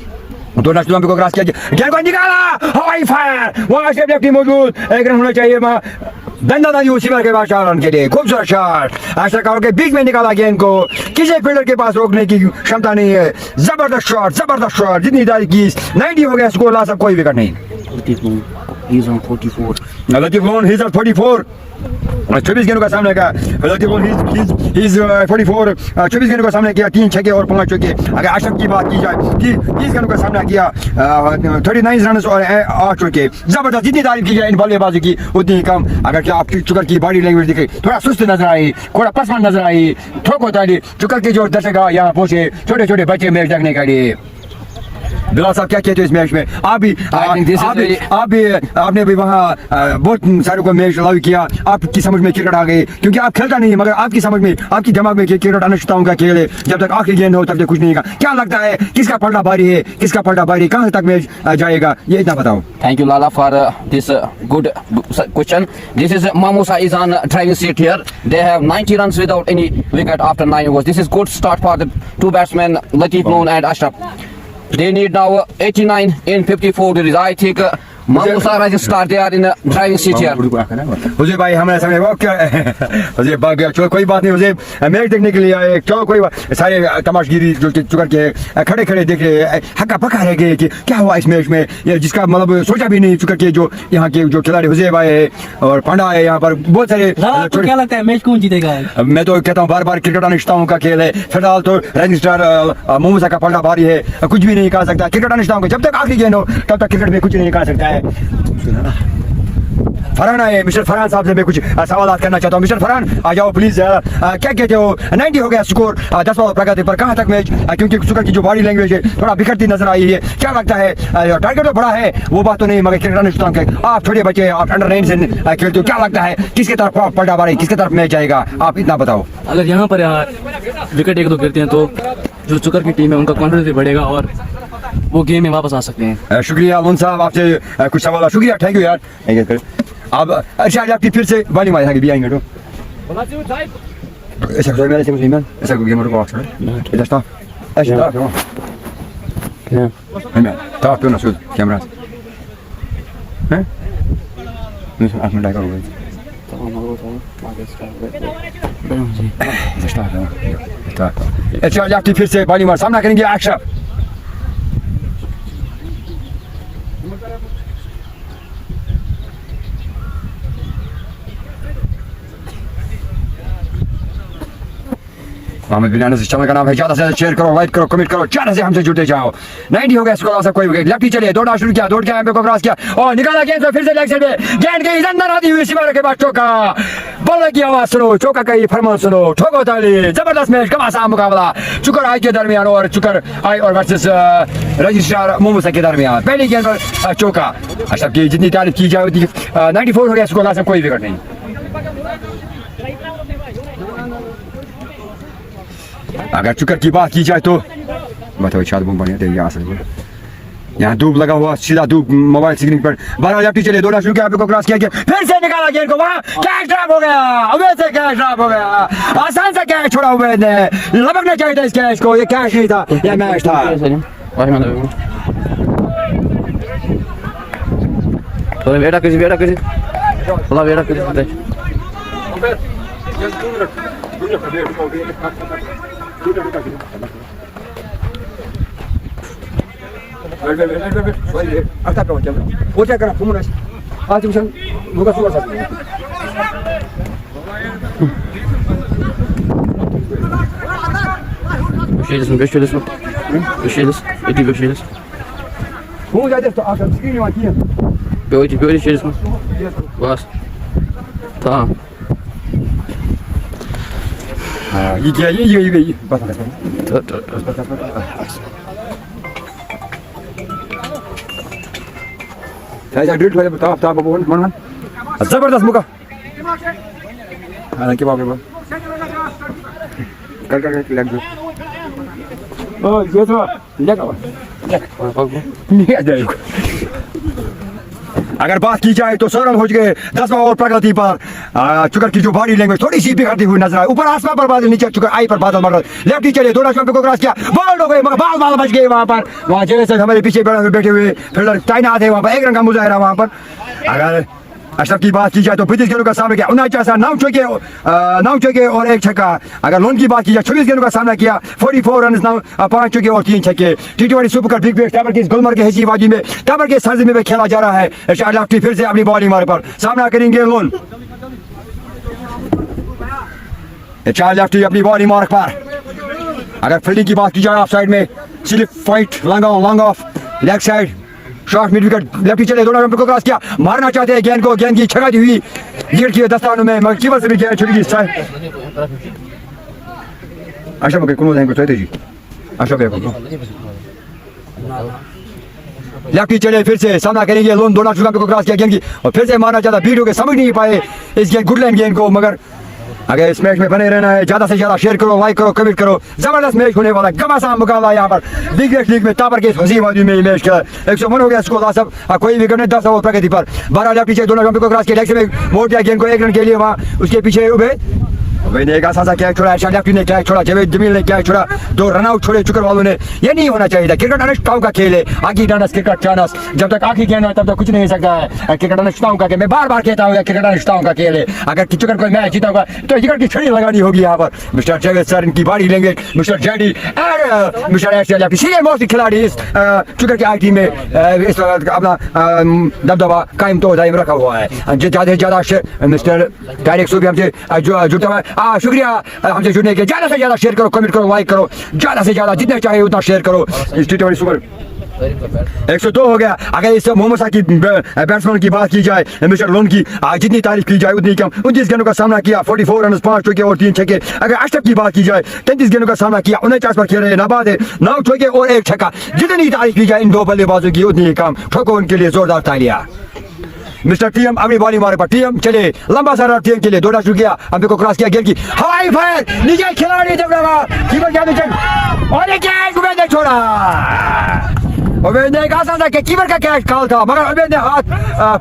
दोनों स्टूडेंट को क्रॉस किया, गेंद को निकाला, हवाई फायर, वहां से लेफ्टी मौजूद, 1 रन होना चाहिए। दंदा दादी उसी बार के बाद 4 रन के लिए खूबसूरत शॉट। आशा करो के बीच में निकाला गेंद को, किसी फील्डर के पास रोकने की क्षमता नहीं है। जबरदस्त शॉट, जबरदस्त शॉट, जितनी दादी की 90 हो गया स्कोर, ला सब कोई विकेट नहीं। Latif loan he is on 44। 24 गेंदों का सामने किया लतीफ लोन, 44 24 गेंदों का सामने किया, 3 छक्के और 5 चौके। अगर अशरफ की बात की जाए 30 गेंदों का सामना किया, 39 रन और 8 चौके। जबरदस्त, जितनी तारीफ की जाए इन बल्लेबाजी की उतनी ही कम। अगर क्या आपकी चुकर की बॉडी लैंग्वेज दिखे, थोड़ा सुस्त नजर आई, थोड़ा पसंद नजर आई, ठोक होता है। चुकर के जो दर्शक यहाँ पहुंचे, छोटे छोटे बच्चे मैच देखने के लिए। बिलाल साहब क्या कहते हो इस मैच में? आप भी आपने भी वहाँ बहुत सारों को मैच लव किया, आपकी समझ में क्रिकेट आ गई, क्योंकि आप खेलता नहीं, मगर आपकी समझ में, आपकी दिमाग में क्रिकेट अनिश्चितताओं का खेल है, जब तक आखिरी गेंद हो तब तक कुछ नहीं का। क्या लगता है किसका पलटा भारी है, किसका पलटा भारी, कहाँ तक मैच जाएगा, ये इतना बताओ। Thank you, Lala, for this good question. This is Mamusa is on driving seat here. They have 90 runs without any wicket after 9 overs. This is good start for the two batsmen, Latif Noon and Ashraf. They need now 89 in 54 degrees. I think Mamusa has start. They are in a driving seat here. मुझे भाई हमारे सामने वो क्या मुझे भाग गया, चलो कोई बात नहीं, मुझे मैच देखने के लिए आए, चलो कोई बात, सारे तमाशगिरी जो चुकर के खड़े खड़े देख रहे, हक्का पक्का रह गए कि क्या हुआ इस मैच में, ये जिसका मतलब सोचा भी नहीं चुकर के जो यहाँ के जो खिलाड़ी हुजैब आए है और पांडा है, यहाँ पर बहुत सारे। क्या लगता है मैच कौन जीतेगा? मैं तो कहता हूँ बार बार क्रिकेट अनिश्चितताओं का खेल है, फिलहाल तो राइजिंग स्टार मोमूसा का पलटा भारी है, कुछ भी नहीं कह सकता क्रिकेट अनिश्चितताओं का, जब तक आखिरी गेंद हो तब तक क्रिकेट में कुछ नहीं कह सकता है। फरहान आए, मिस्टर फरहान साहब से मैं कुछ सवाल करना चाहता हूँ। मिस्टर फरहान आ जाओ प्लीज, क्या कहते हो, 90 हो गया स्कोर 10 ओवर प्रगति पर, कहाँ तक मैच, क्योंकि सुकर की जो बॉडी लैंग्वेज है थोड़ा बिखरती नजर आई है, क्या लगता है, टारगेट तो बड़ा है वो बात तो नहीं, मगर क्रिकेट अनिश्चितताओं के आप छोटे बच्चे, आप अंडर 9 से खेलते हो, क्या लगता है किसके तरफ पलटा भारी, किसके तरफ मैच जाएगा, आप इतना बताओ। अगर यहाँ पर विकेट एक दो गिरते हैं तो जो चुकर की टीम है उनका कॉन्फिडेंस भी बढ़ेगा और वो गेम में वापस आ सकते हैं। शुक्रिया लोन साहब, आपसे कुछ सवाल, शुक्रिया, थैंक यू यार। अब अच्छा आपकी फिर से वाली मार भी आएंगे तो ऐसा कोई मेरे से मुस्लिम ऐसा कोई गेमर को आकर इधर स्टॉप ऐसा मैं ताप तो ना सुध कैमरा हैं नहीं आप मिला करोगे इधर स्टॉप अच्छा आपकी फिर से वाली मार सामना करेंगे अक्षर। मोहम्मद बिलाल से चैनल का नाम है, ज्यादा से ज्यादा शेयर करो, लाइक करो, कमेंट करो, ज्यादा से हमसे जुड़ते जाओ। 90 हो गया स्कोर, सब कोई विकेट, लेफ्टी चले, दौड़ा शुरू किया, दौड़ के एम्पे को क्रॉस किया और निकाला गेंद से फिर से लेग साइड में, गेंद गई अंदर आती हुई सीमा के बाद चौका, बॉलर की आवाज सुनो, चौका का फरमान सुनो, ठोको ताली, जबरदस्त मैच, घमासान मुकाबला चुकर आई के दरमियान और चुकर आई और वर्सेस रजिस्ट्रार मोमूसा के दरमियान, पहली गेंद पर चौका। अशरफ की जितनी तारीफ की जाए 94 हो गया स्कोर, सब कोई विकेट नहीं। अगर चुकर की बात की जाए तो बताओ शायद वो बढ़िया देंगे असल यहाँ धूप लगा हुआ, सीधा धूप मोबाइल स्क्रीन पर, 12 लेफ्टी चले, दौड़ा शुरू किया, को क्रॉस किया, फिर से निकाला गेंद को, वहाँ कैच ड्रॉप हो गया, अवैध से कैच ड्रॉप हो गया, आसान सा कैच छोड़ा अवैध ने, लपकना चाहिए था इस कैच को, ये कैच नहीं था, ये मैच था। बेटा किसी जबरदस्त मुका हालांकि बाप रे कर लग गया ओ ये तो लगा अगर बात की जाए तो 100 रन हो गए 10 ओवर प्रगति पर, चुकर की जो बॉडी लैंग्वेज थोड़ी सी बिगड़ती हुई नजर आई, ऊपर आसमान पर बादल, नीचे चुकर आई पर बादल मर रहे, लेफ्टी चले, दौड़ा शॉट को क्रॉस किया, बॉल हो गए, मगर बाल बच गए वहां पर, वहां जैसे हमारे पीछे बैठे हुए फील्डर तैनात है वहां पर, 1 रन का मुजाहिरा वहां पर। अगर अशरफ की बात की जाए तो 35 गेंदों का सामना किया, 9 चौके और 1 छक्का। अगर लोन की बात की जाए 26 गेंदों का सामना किया, 44 रन, 5 चौके और 3 छक्के। T20 super cup big bash टाबर की गुलमर्ग के हेजी वादी में टाबर के सरजमीं में खेला जा रहा है। इरशाद लाफ्टी फिर से अपनी बॉलिंग मार पर सामना करेंगे लोन। इरशाद लाफ्टी अपनी बॉलिंग मार पर। अगर फील्डिंग की बात की जाए ऑफ साइड में slip fight long off leg side shot mid wicket, lefty चले, दोनों रन को क्रॉस किया, मारना चाहते हैं गेंद को, गेंद की छगाती हुई लीड की 10 रनों में, मगर कीपर से भी गेंद छुड़ी गई। अशरफ के कोनो को चाहिए जी, अशरफ को लेफ्टी चले फिर से सामना करेंगे लोन दोनों शुगर को क्रॉस किया गेंद की और फिर से मारना चाहता बीट हो के समझ नहीं पाए इस गेंद गुडलैंड गेंद को मगर अगर इस मैच में बने रहना है ज्यादा से ज्यादा शेयर करो लाइक करो कमेंट करो जबरदस्त मैच होने वाला घमासान मुकाबला यहाँ पर बिग बैश लीग में तापर के हसी वादी में मैच खेला 101 हो गया स्कोर सब कोई विकेट नहीं 10 ओवर प्रगति पर 12 लेफ्ट पीछे दोनों को क्रॉस किया में वोट दिया गेंद को 1 रन के लिए वहाँ उसके पीछे उबे ने एक आसान क्या छोड़ा अर्शाद लेफ्टी ने क्या छोड़ा जावेद जमील ने क्या छोड़ा 2 रन आउट छोड़े चुकर वालों ने ये नहीं होना चाहिए था क्रिकेट अनिश्चितताओं का खेल है आखिरी डानस क्रिकेट चानस जब तक आखिरी गेंद है तब तक कुछ नहीं हो सकता है क्रिकेट अनिश्चितताओं का खेल मैं बार-बार कहता हूं क्रिकेट अनिश्चितताओं का खेल है अगर चुकर कोई मैच जीता होगा तो विकेट की छड़ी लगानी होगी यहाँ पर मिस्टर जावेद सर इनकी बॉडी लैंग्वेज मिस्टर जेडी और mister Arshad lefty senior most खिलाड़ी इस चुकर की आईटी में इस वक्त अपना दबदबा कायम तो दायम रखा हुआ है ज्यादा से ज्यादा मिस्टर तारिक सूबी हमसे जुड़ता हुआ शुक्रिया हमसे जुड़ने के ज्यादा से ज्यादा शेयर करो कमेंट करो लाइक करो ज्यादा से ज्यादा जितने चाहे उतना शेयर करो टी20 सुपर 102 हो गया अगर इस मोहम्मद साहब की बैट्समैन की बात की जाए मिस्टर लोन की जितनी तारीफ की जाए उतनी कम 29 गेंदों का सामना किया 44 रन 5 चौके और 3 छक्के अगर अशरफ की बात की जाए 33 गेंदों का सामना किया 49 पर खेल रहे नाबाद है 9 चौके और 1 छक्का जितनी तारीफ की जाए इन 2 बल्लेबाजों की उतनी कम ठोको उनके लिए जोरदार तालियां मिस्टर टीएम अपनी बॉलिंग मारे पर टीएम चले लंबा सारा टीएम के लिए 2 रन शुरू किया हमने को क्रॉस किया गेंद की हवाई फायर नीचे खिलाड़ी जब लगा कीपर क्या नीचे और एक कैच उबेद ने छोड़ा उबेद ने एक आसान सा कीपर का कैच कॉल था मगर उबेद ने हाथ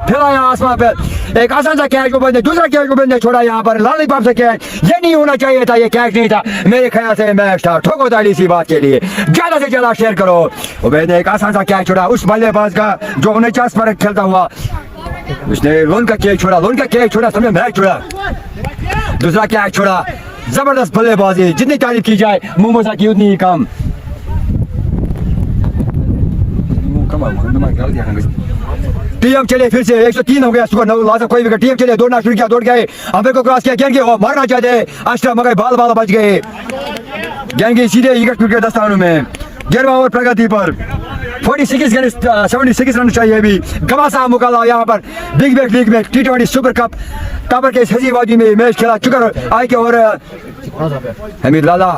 फैलाया आसमान पर एक आसान सा कैच उबेद ने दूसरा कैच उबेद ने छोड़ा यहाँ पर लॉलीपॉप से कैच ये नहीं होना चाहिए था ये कैच नहीं था मेरे ख्याल से मैच था ठोको ताली सी बात के लिए ज्यादा से ज्यादा शेयर करो उबेद ने एक आसान सा कैच छोड़ा उस बल्लेबाज का जो 49 पर खेलता हुआ उसने लोन का कैच छोड़ा समझे मैच छोड़ा दूसरा कैच छोड़ा जबरदस्त बल्लेबाजी जितनी तारीफ की जाए मोमोसा की उतनी ही कम टीएम चले फिर से 103 हो गया स्कोर 9 लासा कोई विकेट टीएम चले दौड़ना शुरू किया दौड़ गए हमें को क्रॉस किया गेंद के मारना चाहते अशरफ मगर बाल बच गए गेंद के सीधे विकेट के दस्तानों में 11वां ओवर प्रगति पर 76 रन चाहिए अभी घमासान मुकाबला यहाँ पर बिग बैश लीग में टी20 सुपर कप ताबर के हजी वादी में मैच खेला चुकर आए के और हमीद लाला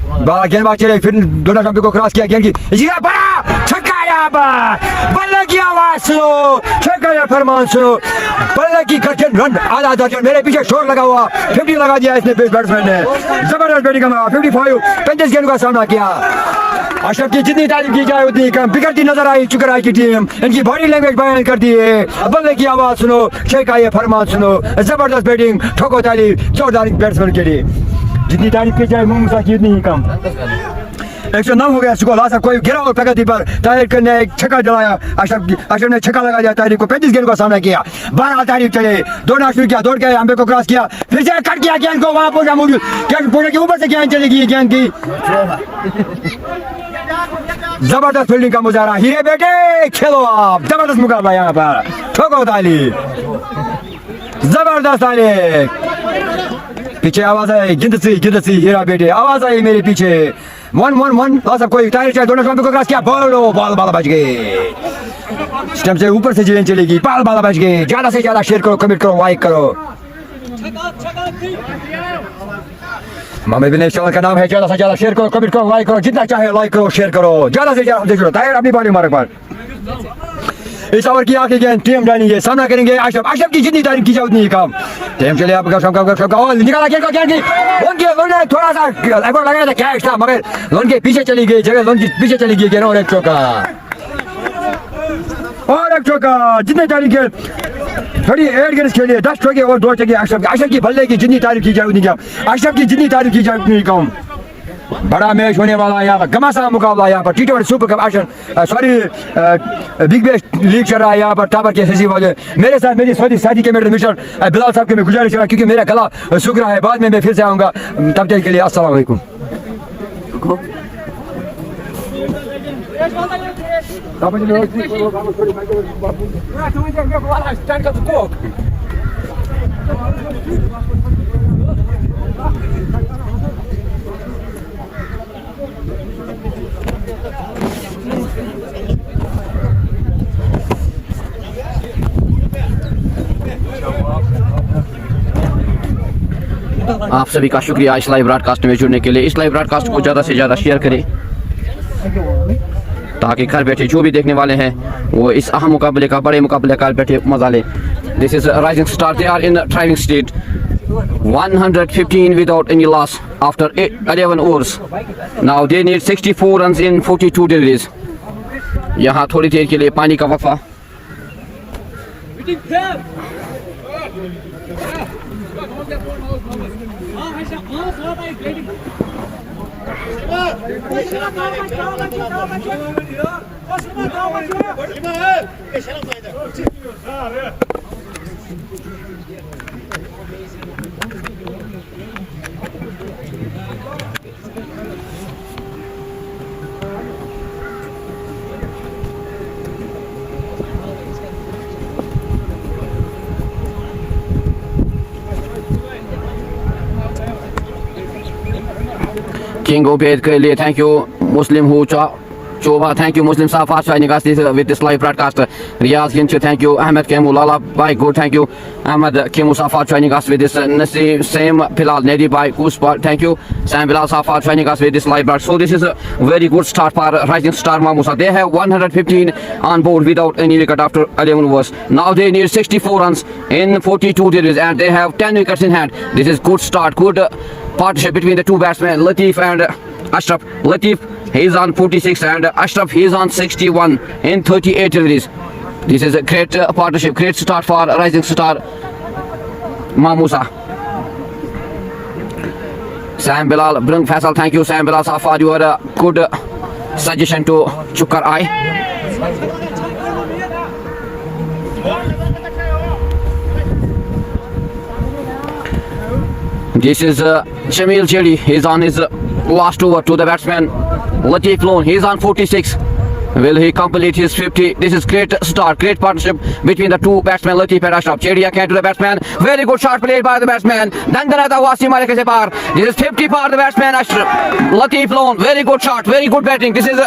बाला गेंदबाज चले फिर दोनों को क्रॉस किया गेंद की बड़ा छक्का यहाँ पर बल्ले की आवाज सुनो छक्का या फरमान सुनो बल्ले की गर्जन रन आधा दर्जन मेरे पीछे शोर लगा हुआ 50 लगा दिया इसने बैट्समैन ने जबरदस्त बैटिंग 55 गेंद का सामना किया अशरफ की जितनी तारीफ की जाए उतनी कम बिगड़ती नजर आई चुकर आई की टीम इनकी बॉडी लैंग्वेज बयान कर दी है बल्ले की आवाज सुनो छक्का या फरमान सुनो जबरदस्त बैटिंग ठोको ताली जोरदार बैट्समैन के लिए जितनी तारीफ की जाए मुमसा की उतनी ही कम 109 हो गया स्कोर लासा कोई गिरा और प्रगति पर तारिक ने एक छक्का जलाया अशरफ ने छक्का लगा दिया तारिक को 35 गेंद का सामना किया 12 तारीख चले दौड़ना शुरू किया दौड़ के अंबे को क्रॉस किया फिर से कट किया गेंद को वहां पहुंचा मौजूद गेंद पूरे के ऊपर से गेंद चलेगी गेंद की जबरदस्त फील्डिंग का मुजाहरा हीरे बेटे खेलो आप जबरदस्त मुकाबला यहाँ पर ठोको ताली जबरदस्त ताली पीछे आवाज आई जिंद सी हीरा बेटे आवाज आई मेरे पीछे 1-1-1 लासा कोई टायर चाहे दोनों को क्रॉस किया बॉल बच गए स्टंप से ऊपर से गेंद चलेगी बॉल बच गए ज्यादा से ज्यादा शेयर करो कमेंट करो लाइक करो मोहम्मद बिन इस्माइल का नाम है ज्यादा से ज्यादा शेयर करो कमेंट करो लाइक करो जितना चाहे लाइक करो शेयर करो ज्यादा से ज्यादा हमसे जुड़ो तायर अपनी बॉलिंग मारे पर इस ओवर की आखिरी गेंद टीम डालेंगे सामना करेंगे अशरफ की जितनी तारीफ की जाए उतनी कम टीम चले आप और निकाला गेंद की लोन ने थोड़ा सा एफर्ट लगाया था कैच था मगर लोन के पीछे चली गई जगह लोन के पीछे चली गई गेंद और एक चौका जितने तारीख के 38 गेंद खेले 10 चौके और 2 छक्के अशरफ की बल्ले की जितनी तारीफ की जाए उतनी कम अशरफ की जितनी तारीफ की जाए उतनी कम बड़ा मैच होने वाला है यहाँ पर घमासान मुकाबला यहाँ पर टी20 super cup big bash league चल रहा है यहाँ पर टाबर के हसी वाले मेरे साथ मेरी शादी के मेरे मिस्टर बिलाल साहब के मैं गुजारिश करा क्योंकि मेरा गला सूख रहा है बाद में मैं फिर से आऊँगा तब तक के लिए अस्सलाम वालेकुम आप सभी का शुक्रिया इस लाइव ब्रॉडकास्ट में जुड़ने के लिए इस लाइव ब्रॉडकास्ट को ज़्यादा से ज़्यादा शेयर करें ताकि घर बैठे जो भी देखने वाले हैं वो इस अहम मुकाबले का, बड़े मुकाबले का बैठे मजा लें। This is rising star, they are in driving state 115 without any loss after 11 overs. Now they need 64 runs in 42 deliveries. यहाँ थोड़ी देर के लिए पानी का वक्फा। King Obed के लिए thank you. Muslim who Choba, thank you. Muslim Safa joining us with this live broadcast. Riyaz Ginchu, thank you. Ahmed Kemu Lala Bhai, good, thank you. Ahmed Kemu Safa joining us with this Naseem Same Bilal Nedi Bhai, Kuspa, thank you. Sam Bilal Safa joining us with this live broadcast. So this is a very good start for Rising Star Mamusa. They have 115 on board without any wicket after 11 overs. Now they need 64 runs in 42 deliveries and they have 10 wickets in hand. This is good start, good partnership between the two batsmen, Latif and Ashraf. Latif, he is on 46 and Ashraf, he is on 61 in 38 deliveries. This is a great partnership, great start for Rising Star Mamusa. Sam Bilal, Brung Faisal, thank you. Sam Bilal Safar, you are a good suggestion to Chukar Eye. This is Jamil Chedi. He's on his last over to the batsman Latif Lone. He's on 46. Will he complete his 50? This is great start, great partnership between the two batsmen Latif and Ashraf. Chedi again to the batsman. Very good shot played by the batsman. Dandanata Wasim Malik se par. This is 50 for the batsman Ashraf. Latif Lone. Very good shot, very good batting. This is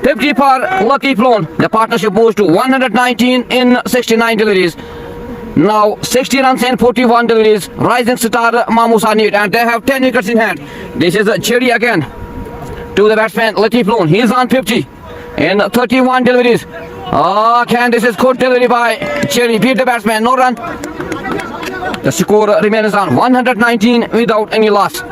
50 for Latif Lone. The partnership moves to 119 in 69 deliveries. Now 60 runs in 41 deliveries. Rising Star Mamusa need and they have 10 wickets in hand. This is Chedi again to the batsman Latif Lone. He is on 50 in 31 deliveries. Can this is good delivery by Chedi. Beat the batsman. No run. The score remains on 119 without any loss.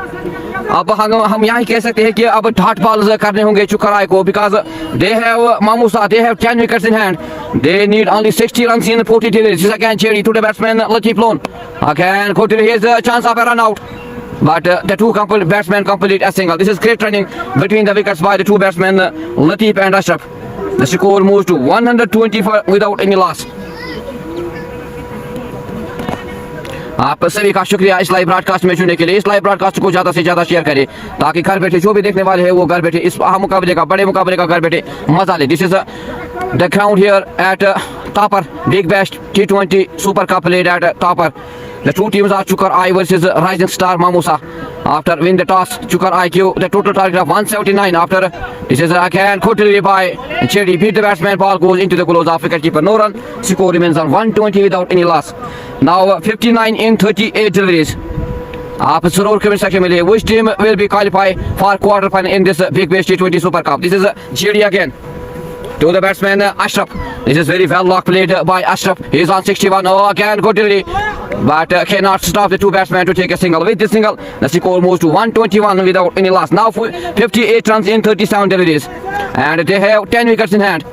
अब हम यहाँ कह सकते हैं कि अब ठाट बॉल करने होंगे चुकराय को because they have Mamusa, they have 10 wickets in hand. They need only 60 runs in 40 deliveries. This is again Chedi to the batsman Latif Lone. Again Kotiri has a chance of a run out. But the two batsmen complete a single. This is great running between the wickets by the two batsmen Latif and Ashraf. The score moves to 120 without any loss. आप सभी का शुक्रिया इस लाइव ब्रॉडकास्ट में जुड़ने के लिए। इस लाइव ब्रॉडकास्ट को ज़्यादा से ज़्यादा शेयर करें ताकि घर बैठे जो भी देखने वाले हैं वो घर बैठे इस मुकाबले का, बड़े मुकाबले का घर बैठे मजा ले। This is the ground here eight Topper Big Bash T20 Super Cup played at Topper. The two teams are Chukar Eye versus Rising Star Mamusa. After win the toss, Chukar IQ the total target of 179. After this is again good delivery by Chedi. Beat the batsman. Ball goes into the gloves of wicketkeeper. No run. Score remains on 120 without any loss. Now 59 in 38 deliveries. आप जरूर कमेंट सेक्शन में लिखिए which team will be qualified for quarter final in this Big Bash T20 Super Cup. This is Chedi again to the batsman Ashraf. This is very well lock played by Ashraf. He is on 61. Oh, again good delivery, but cannot stop the two batsmen to take a single. With this single, the score moves to 121 without any loss. Now 58 runs in 37 deliveries, and they have 10 wickets in hand.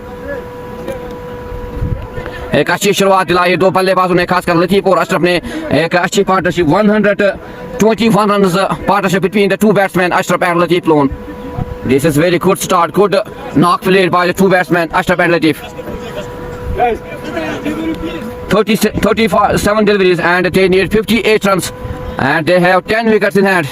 एक अच्छी शुरुआत दिलाई दो बल्लेबाजों ने, खासकर लतीफ और अशरफ ने एक अच्छी partnership 121 runs partnership between the two batsmen Ashraf and Latif Lone. This is very good start, good knock played by the two batsmen Ashraf and Latif. 37 deliveries and they need 58 runs and they have 10 wickets in hand.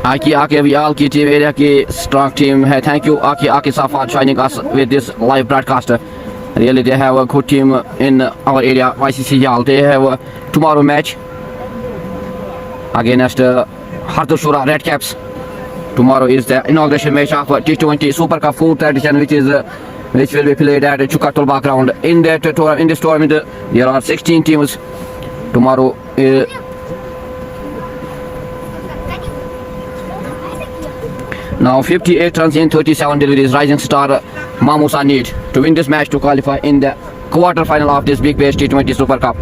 Aki Vial ki team area ki strong team hai. Thank you Aki Safar joining us with this live broadcast. Really they have a good team in our area YCC Yal. They have a tomorrow match against Harthashura Red Caps. Tomorrow is the inauguration match of T20 Super Cup 4th edition which will be played at Chukatulba ground. In this tournament there are 16 teams. Tomorrow now 58 runs in 37 deliveries. Rising star Mamusa need to win this match to qualify in the quarter final of this Big Bash T20 Super Cup.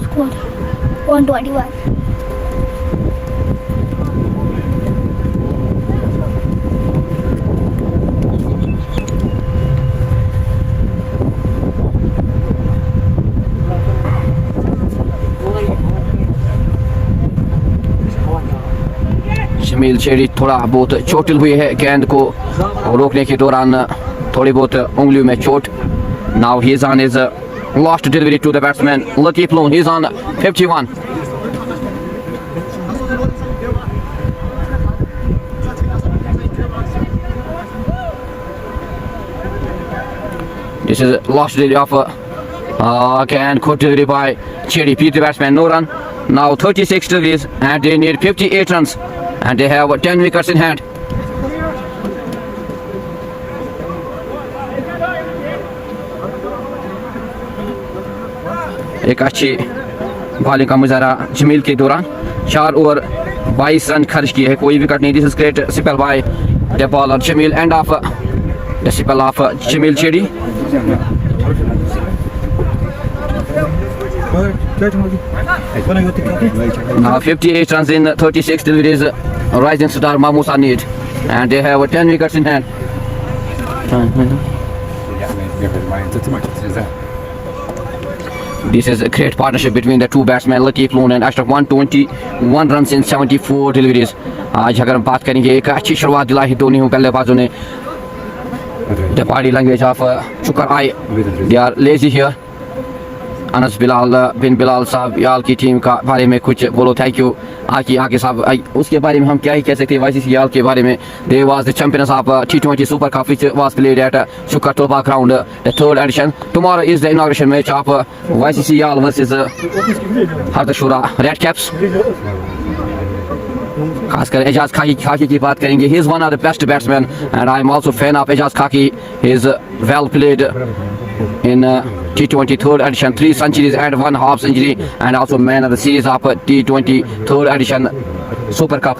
Score 121. Shameel शेरी थोड़ा बहुत चोटिल हुई है गेंद को रोकने के दौरान थोड़ी बहुत उंगलियों में चोट. Now he is on his last delivery to the batsman Latif Loon. He is on 51. This is last delivery of again good delivery by Cherry. Beat the batsman, no run. Now 36 deliveries and they need 58 runs and they have 10 wickets in hand. एक अच्छी बॉलिंग का मुजाहरा जमील के दौरान 4 ओवर 22 रन खर्च किए हैं, कोई विकेट नहीं. This is great spell by the bowler Jamil end of the spell of Jamil Chedi. Now 58 runs in 36 deliveries. Rising star Mamusa need and they have 10 wickets in hand. This is a great partnership between the two batsmen Latif Loon and Ashraf. 121 runs in 74 deliveries. आज अगर हम बात करेंगे एक अच्छी शुरुआत दिलाई दोनों बल्लेबाजों ने. The body language of Chukar Eye, they are lazy here. Anas Bilal बिन बिलाल साहब याल की टीम का बारे में कुछ बोलो. थैंक यू आगे साहब. उसके बारे में हम क्या ही कह सकते हैं YCC याल के बारे में. They was the champions of T20 Super Cup which was played at Chukatulba ground, the 3rd edition. Tomorrow is the inauguration match of YCC याल versus Harthashura Red Caps. खासकर एजाज खाकी की बात करेंगे. He is one of the best batsmen and I am also fan of Ejaz Khaki. He is well played in T20 3rd edition, 3 centuries and 1 half century and also man of the series of T20 3rd edition Super Cup.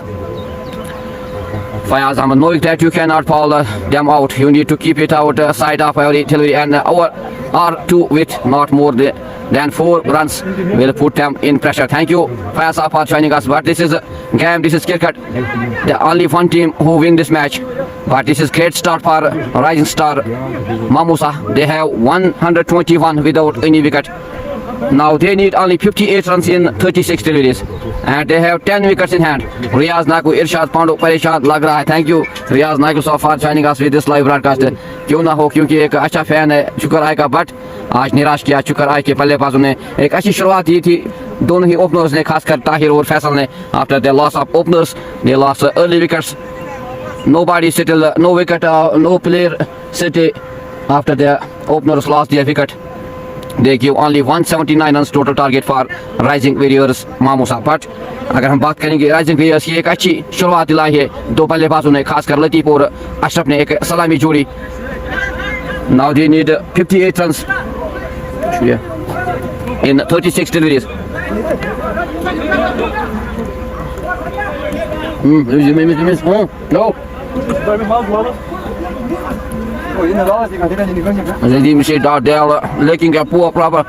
Fayaz Ahmed, knowing that you cannot foul them out, you need to keep it out side of every delivery and over R2 with not more than 4 runs will put them in pressure. Thank you Fayaz Ahmed for joining us. But this is a game, this is cricket. The only one team who win this match. But this is great start for rising star Mamusa. They have 121 without any wicket. Now they need only 58 runs in 36 deliveries and they have 10 wickets in hand. Riyaz Nagu, Irshad Pandu परेशान लग रहा है. Thank you Riyaz Nagu so far joining us with this live broadcast. क्यों ना हो, क्योंकि एक अच्छा फैन है शुक्र आय का, बट आज निराश किया शुक्र आय के बल्लेबाजों ने. एक अच्छी शुरुआत दी थी दोनों ही ओपनर्स ने, खासकर ताहिर और फैसल ने. After the loss of openers, they lost early wickets. Nobody settled, no wicket, no player settled after the openers lost their wicket. They give only 179 runs total target for Rising Warriors Mamusa. But अगर हम बात करेंगे Rising Warriors की एक अच्छी शुरुआत दिलाई है दो बल्लेबाजों ने, खासकर लतीफ और अशरफ ने एक सलामी जोड़ी. Now they need 58 runs in 36 deliveries. No. Nadeem Sheikh Dardel looking at poor proper.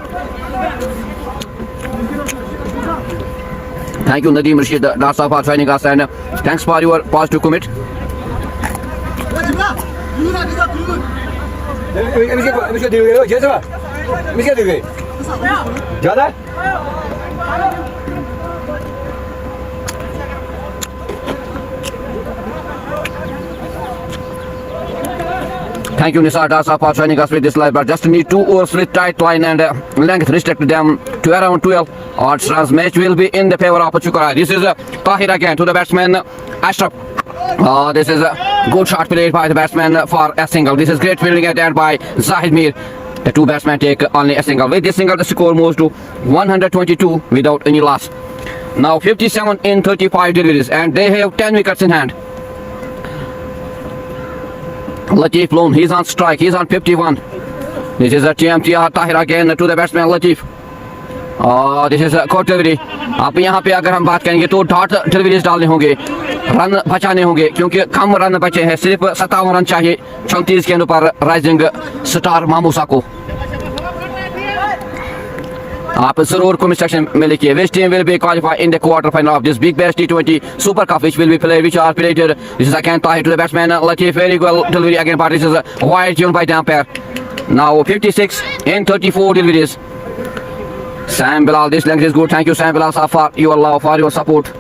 Thank you Nadeem Rashid Dasa for joining us and thanks for your positive comment. Thank you, Nisar Dasa, for joining us with this live. But just need 2 overs with tight line and length restricted them to around 12. Odds runs match will be in the favor of Chukarai. This is Tahir again to the batsman Ashraf. This is a good shot played by the batsman for a single. This is great fielding at the end by Zahid Mir. The two batsmen take only a single. With this single, the score moves to 122 without any loss. Now 57 in 35 deliveries, and they have 10 wickets in hand. Latif Loan, he's on strike, he's on 51. This is a TMT Tahir again to the batsman Latif. This is a court delivery. अब यहाँ पे अगर हम बात करेंगे तो डॉट डिलीवरीज डालने होंगे, रन बचाने होंगे, क्योंकि कम रन बचे हैं, सिर्फ 57 रन चाहिए 34 के ऊपर राइजिंग स्टार मामूसा को। आप जरूर कमेंट सेक्शन में लिखिए which team will be qualified in the quarter final of this big bash T20 Super Cup, which will be played, which are played. This is again Tahir to the batsman Latif, very well delivery again, but this is a wide tune by the umpire. Now 56 in 34 deliveries. Sam Bilal, this length is good. Thank you, Sam Bilal, for your love, for your support,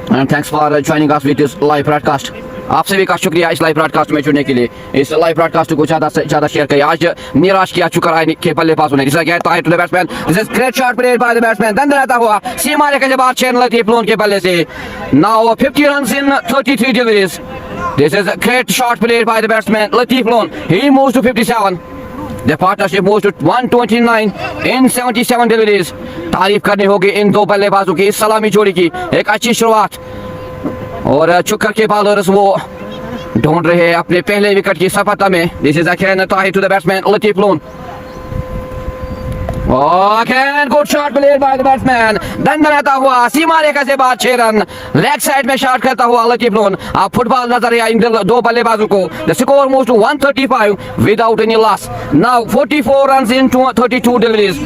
and thanks for joining us with this live broadcast. आप सभी का शुक्रिया इस लाइव ब्रॉडकास्ट में जुड़ने के लिए। इस लाइव ब्रॉडकास्ट को ज़्यादा से ज़्यादा शेयर करिए। आज निराश किया चुकाराई के बल्लेबाजों ने, जिसका क्या Tahir to the batsman. This is great shot played by the batsman. दंदनाता हुआ सीमा रेखा के बाद चेन लतीफ लोन के बल्ले से। Now 50 runs in 33 deliveries. This is a great shot played by the batsman Latif Loan. He moves to 57. The partnership moves to 129 in 77 deliveries. तारीफ करनी होगी इन दो बल्लेबाजों की, इस सलामी जोड़ी की। एक अच्छी शुरुआत, और चुक्कर के बॉलर्स वो ढूंढ रहे हैं अपने पहले विकेट की सफलता में। This is again Tahir to the batsman Latif Loan. Again good shot played by the batsman. दंदनाता हुआ सीमा रेखा से बाद 6 रन, लेग साइड में शॉट करता हुआ Latif Loan। अब फुटबॉल नजर आया इन दो बल्लेबाजों को। The score moves to 135 without any loss. Now 44 runs in 32 deliveries.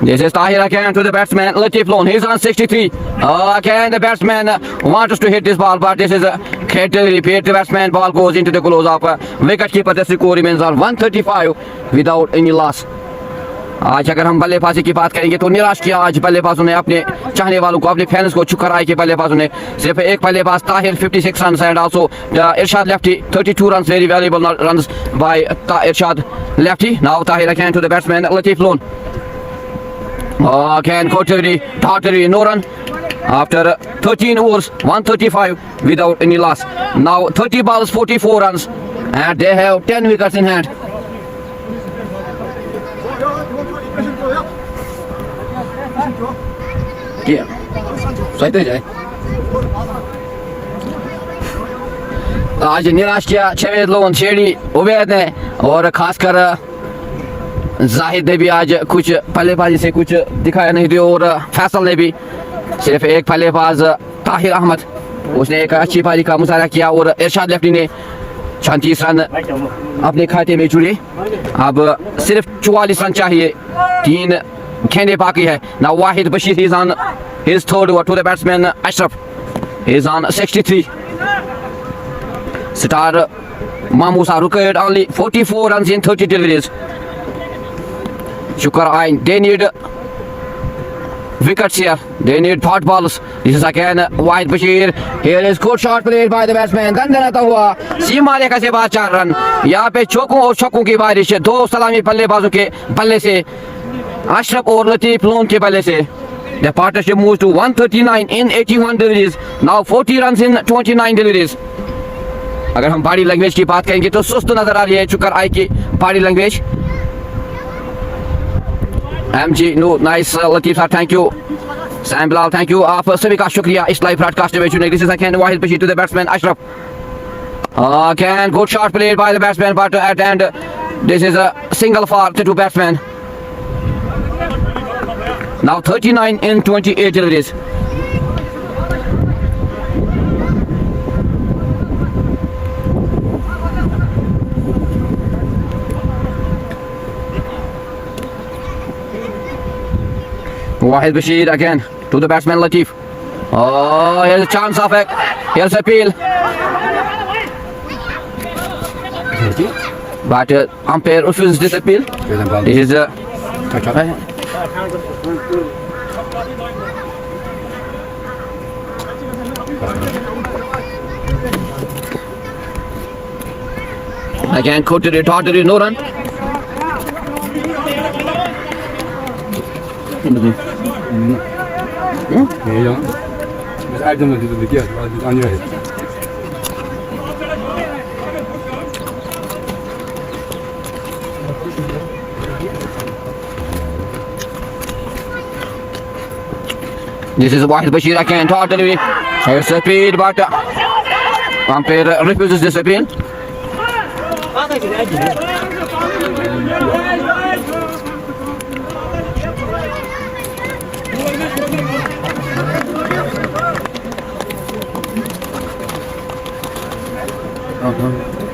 This is Tahir again to the batsman Latif Loan. He's on 63. Again the batsman wants to hit this ball, but this is a great repeat. The batsman ball goes into the close of wicket keeper. The score remains on 135 without any loss. आज अगर हम बल्लेबाजी की बात करेंगे तो निराश किया आज बल्लेबाजों ने अपने चाहने वालों को, अपने फैंस को। चुकाराई के बल्लेबाजों ने सिर्फ एक बल्लेबाज Tahir 56 runs and also Irshad Lefty 32 runs, very valuable runs by Irshad Lefty. Now Tahir again to the batsman Latif Loan. Again Kotiri, no run after 13 overs, 135 without any loss. Now 30 balls, 44 runs, and they have 10 wickets in hand. आज निराश किया छवेद लोन, शेडी, उबैद ने, और खासकर जाहिद ने भी आज कुछ बल्लेबाजी से कुछ दिखाया नहीं दिया, और फैसल ने भी सिर्फ एक बल्लेबाज ताहिर अहमद, उसने एक अच्छी पारी का मुजाहरा किया, और इरशाद लेफ्टी ने 36 रन अपने खाते में जुड़े। अब सिर्फ 44 रन चाहिए, 3 गेंदें बाकी है। Now Wahid Bashir is on his third over to the batsman Ashraf. He is on 63. Star Mamusa required only 44 runs in 30 deliveries. Chukarai, they need wickets here. They need dot balls. This is again Wahid Bashir. Here is good shot played by the batsman. दंदनाता हुआ सीमा रेखा से बाद 4 रन। यहाँ पे चौकों और छक्कों की बारिश है, दो सलामी बल्लेबाजों के बल्ले से, Ashraf और लतीफ लोन के बल्ले से। The partnership moves to 139 in 81 deliveries. Now 40 runs in 29 deliveries. अगर हम बॉडी लैंग्वेज की बात करेंगे तो सुस्त नजर आ रही है चुकाराई की body language. MG, no, nice, Latif sir, thank you. Sam Bilal, thank you. आप सभी का शुक्रिया इस लाइव ब्रॉडकास्ट में जुड़ने के लिए। This is again Wahid Bashir to the batsman Ashraf. Again good shot played by the batsman, but at the end this is a single for the two batsmen. Now 39 in 28 deliveries. Wahid Bashir again to the batsman Latif. Oh, here's a chance of it. Here's appeal. But umpire refuses this appeal. This is Again, Kotiri, Tartari, no run. This is Wahid Bashir again, Tartari. Here's a speed, but umpire refuses this appeal.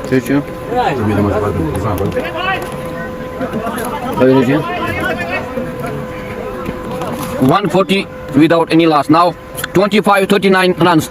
Seçiyor. Öylece. 140 without any loss. Now 25-39 runs.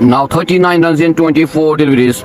Now 39 runs in 24 deliveries.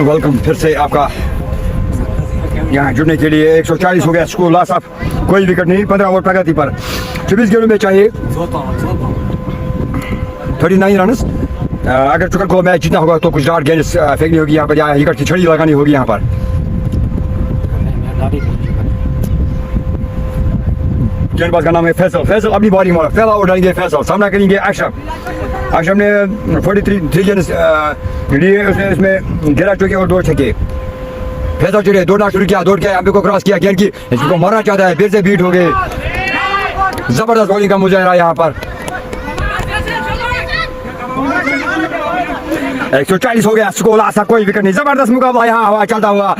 Welcome फिर से आपका यहाँ जुड़ने के लिए 140 हो गया स्कोर लास्ट ऑफ कोई विकेट नहीं 15 ओवर प्रगति पर 24 गेंदों में चाहिए 39 रन। अगर चुकर को मैच जीतना होगा तो कुछ डार्ट गेंद फेंकनी होगी यहाँ पर या विकेट की छड़ी लगानी होगी यहाँ पर। गेंदबाज का नाम है फैसल। फैसल अपनी बॉलिंग में पहला ओवर डालेंगे फैसल, सामना करेंगे अशरफ। अशरफ ने 43 गेंद लिए, उसने इसमें 11 चौके और 2 छक्के। फैसल चले दौड़ना शुरू किया, दौड़ के अंबे को क्रॉस किया, गेंद की इसको मारना चाहता है, फिर से बीट हो गए। जबरदस्त बॉलिंग का मुजाहरा यहाँ पर। 140 हो गया स्कोर, ऐसा कोई विकेट नहीं। जबरदस्त मुकाबला यहाँ हवा चलता हुआ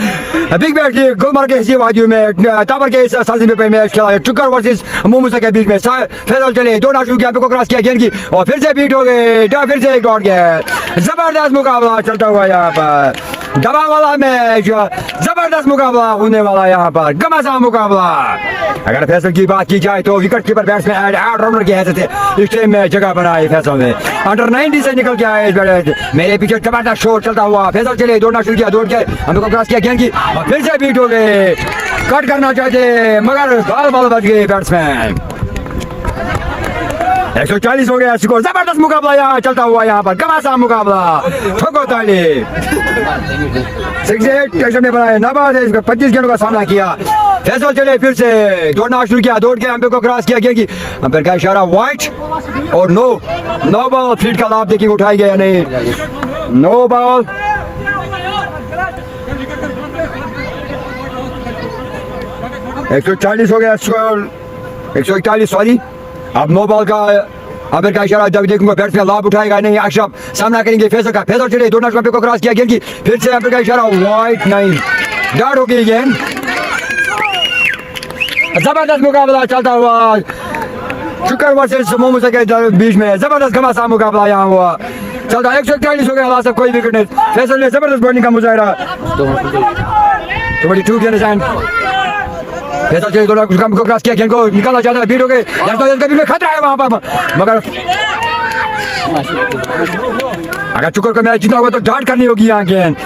बिग बैट की गुलमर्ग के हिस्से वादियों में टावर के साजिश पे मैच खेला है। चुकर वर्सेस मोमूसा के बीच में फैसल चले दौड़ना शुरू किया, को क्रॉस किया गेंद की और फिर से बीट हो गए, फिर से एक डॉट गया। जबरदस्त मुकाबला चलता हुआ यहाँ पर, दबा वाला मैच, जबरदस्त मुकाबला होने वाला यहाँ पर, घमासान मुकाबला। अगर फैसल की बात की जाए तो विकेट कीपर बैट्समैन ऑलराउंडर की हैसियत से इस टीम में जगह बनाई फैसल ने। अंडर 90 से निकल के आए इस बैट, मेरे पीछे जबरदस्त शॉट चलता हुआ। फैसल चले दौड़ना शुरू किया, दौड़ के हमें को क्रॉस किया गेंद की और फिर से बीट हो गए। कट करना चाहते मगर बाल बच गए बैट्समैन। 140 हो गया स्कोर, जबरदस्त मुकाबला यहाँ चलता हुआ यहाँ पर, घमासान मुकाबला। ठोको ताली। 68 ने बनाए नाबाद है, 25 गेंदों का सामना किया। फैसल चले फिर से दौड़ना शुरू किया, दौड़ के अंपायर को क्रॉस किया गेंद की, अंपायर का इशारा वाइट और नो बॉल। फील्ड का लाभ देखिए उठाई गया नहीं, नो बॉल। एक 140 हो गया स्कोर, 141 सॉरी। अब नो बॉल का अंपायर का इशारा जब देखूंगा बैट्समैन लाभ उठाएगा नहीं। अशरफ सामना करेंगे फैसल का, फैसल चले दौड़ना शुरू को क्रॉस किया गेंद की, फिर से अंपायर का इशारा वाइट नहीं, डॉट हो गई गेंद। जबरदस्त मुकाबला चलता हुआ चुकर वर्सेस मोमूसा के बीच में, जबरदस्त घमासान मुकाबला यहाँ हुआ चलता। 141 हो गया लास्ट, कोई विकेट नहीं। फैसल ने जबरदस्त बॉलिंग का मुजाहरा। 22 के निशान। फैसल चले दौड़ा को क्रॉस किया, गेंद को निकाला चाहता है, बीट हो गए। खतरा है वहाँ पर, मगर अगर चुकर को मैच जीतना होगा तो डाउट करनी होगी यहाँ गेंद।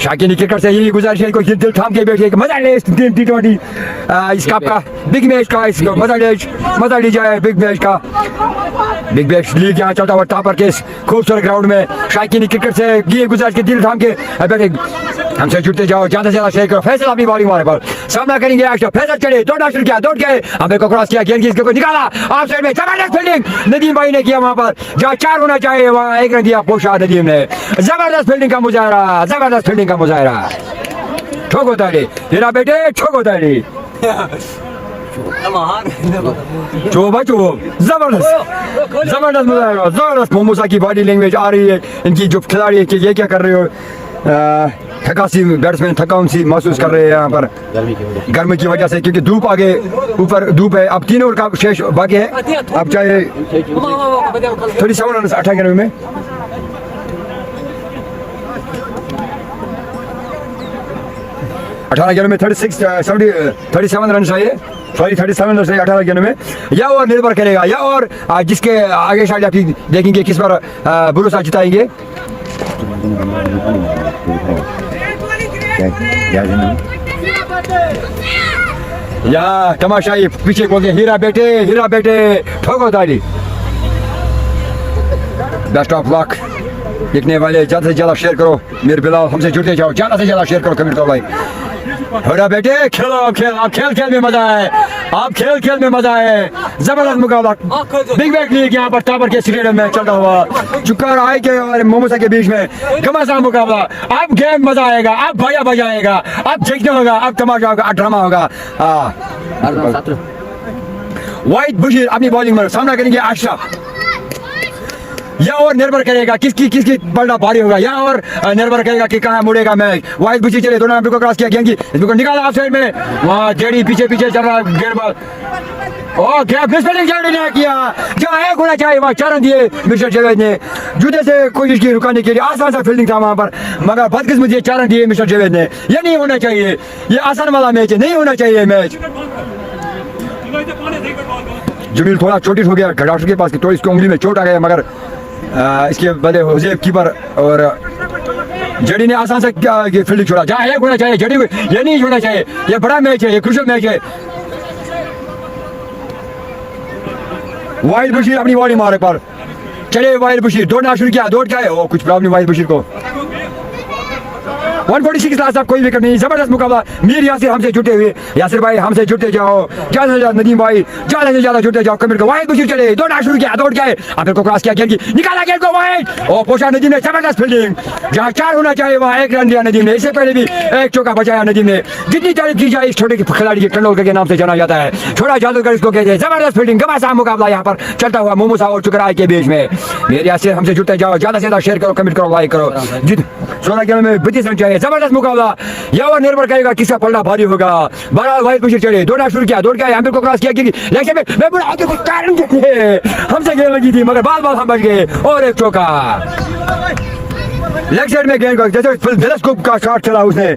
शाकिन क्रिकेट से यही गुजारिश है, कोई दिल थाम के बैठे, मजा ले इस T20 इस कप का, बिग मैच का, इसको मजा लीजिए बिग मैच का। बिग बैश लीग यहाँ चलता हुआ टापर के इस खूबसूरत ग्राउंड में शायकीन क्रिकेट से ये गुजारिश के दिल थाम के बैठे हमसे जुड़ते जाओ, ज्यादा से ज्यादा शेयर करो। फैसल अपनी बॉलिंग मारे पर सामना करेंगे एक्शन। फैसल चढ़े, दौड़ शुरू किया, दौड़ गए, हमें को क्रॉस किया, गेंद की इसको निकाला ऑफ साइड में, जबरदस्त फील्डिंग नदीम भाई ने किया। वहां पर जहाँ 4 होना चाहिए वहां 1 रन दिया पोशा नदीम ने। जबरदस्त फील्डिंग का मुजाहरा, जबरदस्त फील्डिंग का मुजाहरा। ठोको ताली तेरा बेटे, ठोको ताली। चोबा चोब, जबरदस्त जबरदस्त मुजाहरा, जबरदस्त। मोमोसा की बॉडी लैंग्वेज आ रही है इनकी, जो खिलाड़ी है कि ये क्या कर रहे हो, थकासी बैट्समैन थकान सी महसूस कर रहे हैं यहाँ पर गर्मी की वजह से, क्योंकि धूप आगे ऊपर धूप है। अब 3 ओवर का शेष बाकी है, अब चाहे 37 रन 18 गेंदों में। अठारह गेंदों में 37 रन चाहिए, सॉरी 37 रन चाहिए 18 गेंदों में। या और निर्भर करेगा, या और जिसके आगे शायद आप देखेंगे किस पर भरोसा जिताएंगे। या तमाशाई पीछे बोलते हीरा बेटे ठोको ताली। बेस्ट ऑफ लक देखने वाले, ज्यादा से ज्यादा शेयर करो। मेरे बिलाल हमसे जुड़ते जाओ, ज्यादा से ज्यादा शेयर करो, कमेंट करो भाई। हीरा बेटे खेलो, अब खेल में मजा है, अब खेल में मजा है। जबरदस्त मुकाबला बिग बैश लीग यहाँ पर टावर के स्टेडियम में चलता हुआ चुक्कर आए के और मोमोसा के बीच में घमासान मुकाबला। अब गेम मजा आएगा, अब भैया बजाएगा, अब देखने होगा, अब तमाशा होगा, ड्रामा होगा। वाइट बुशीर अपनी बॉलिंग में सामना करेंगे अशरफ। या और निर्भर करेगा किसकी बल्ला भारी होगा, या और निर्भर करेगा कि कहाँ मुड़ेगा मैच। वाइट बुशी चले, दोनों को क्रॉस किया, गेंद की इसको निकाला ऑफ साइड में, वहाँ जेडी पीछे चल रहा गेंदबाज और गैप मिसफील्डिंग जेडी ने किया। जहाँ 1 होना चाहिए वहाँ 4 रन दिए मिस्टर जावेद ने। जूते से कोशिश की रुकाने के लिए, आसान सा फील्डिंग था वहाँ पर, मगर बदकिस्मती ये 4 रन दिए मिस्टर जावेद ने। ये नहीं होना चाहिए, ये आसान वाला मैच है, नहीं होना चाहिए मैच। जमील थोड़ा चोटिस हो गया डॉक्टर के पास, तो इसको उंगली में चोट आ गया, मगर इसके बदले हुजैफ कीपर और जेडी ने आसान से फील्डिंग छोड़ा। जहाँ 1 होना चाहिए जेडी ये नहीं छोड़ना चाहिए, ये बड़ा मैच है, ये क्रूशियल मैच है। वाइल्ड बशीर अपनी बॉडी मारे पर चले, वाइल्ड बशीर दौड़ना शुरू किया, दौड़ गए, ओ कुछ प्रॉब्लम वाइल्ड बशीर को। 146 लास्ट कोई विकेट नहीं। जबरदस्त मुकाबला। मीर यासिर हमसे जुटे हुए, यासिर भाई हमसे जुड़ते जाओ, ज्यादा से ज्यादा नदीम भाई ज्यादा से ज्यादा जुड़ते जाओ, कमेंट को। वाइड बशीर चले, दौड़ना शुरू किया, दौड़ गए, आखिर को क्रॉस किया, गेंद की निकाला, गेंद को वाइड, और पोशा नदीम ने जबरदस्त फील्डिंग। जहाँ 4 होना चाहिए वहाँ 1 रन दिया नदीम ने। इससे पहले भी 1 चौका बचाया नदीम ने। जितनी तारीफ की जाए इस छोटे खिलाड़ी के, तेंदुलकर के नाम से जाना जाता है, छोटा जादूगर इसको कहते हैं। जबरदस्त फील्डिंग, घमासान मुकाबला यहाँ पर चलता हुआ मोमोसा और चुकराई के बीच में। मेरे यासिर हमसे जुड़ते जाओ, ज्यादा से ज्यादा शेयर करो, कमेंट करो, लाइक करो। 16 गेंदों में 32 रन चाहिए। जबरदस्त मुकाबला, या वो निर्भर करेगा किसका पलड़ा भारी होगा। बहरहाल वाइड बशीर चढ़े, दौड़ना शुरू किया, दौड़ गया, को क्रॉस किया, लेकिन मैं बोला आगे कुछ कारण हमसे गेंद लगी थी, मगर बाल हम बच गए और 1 चौका। लेग साइड में गेंद को जैसे टेलीस्कोप का शॉट चला उसने,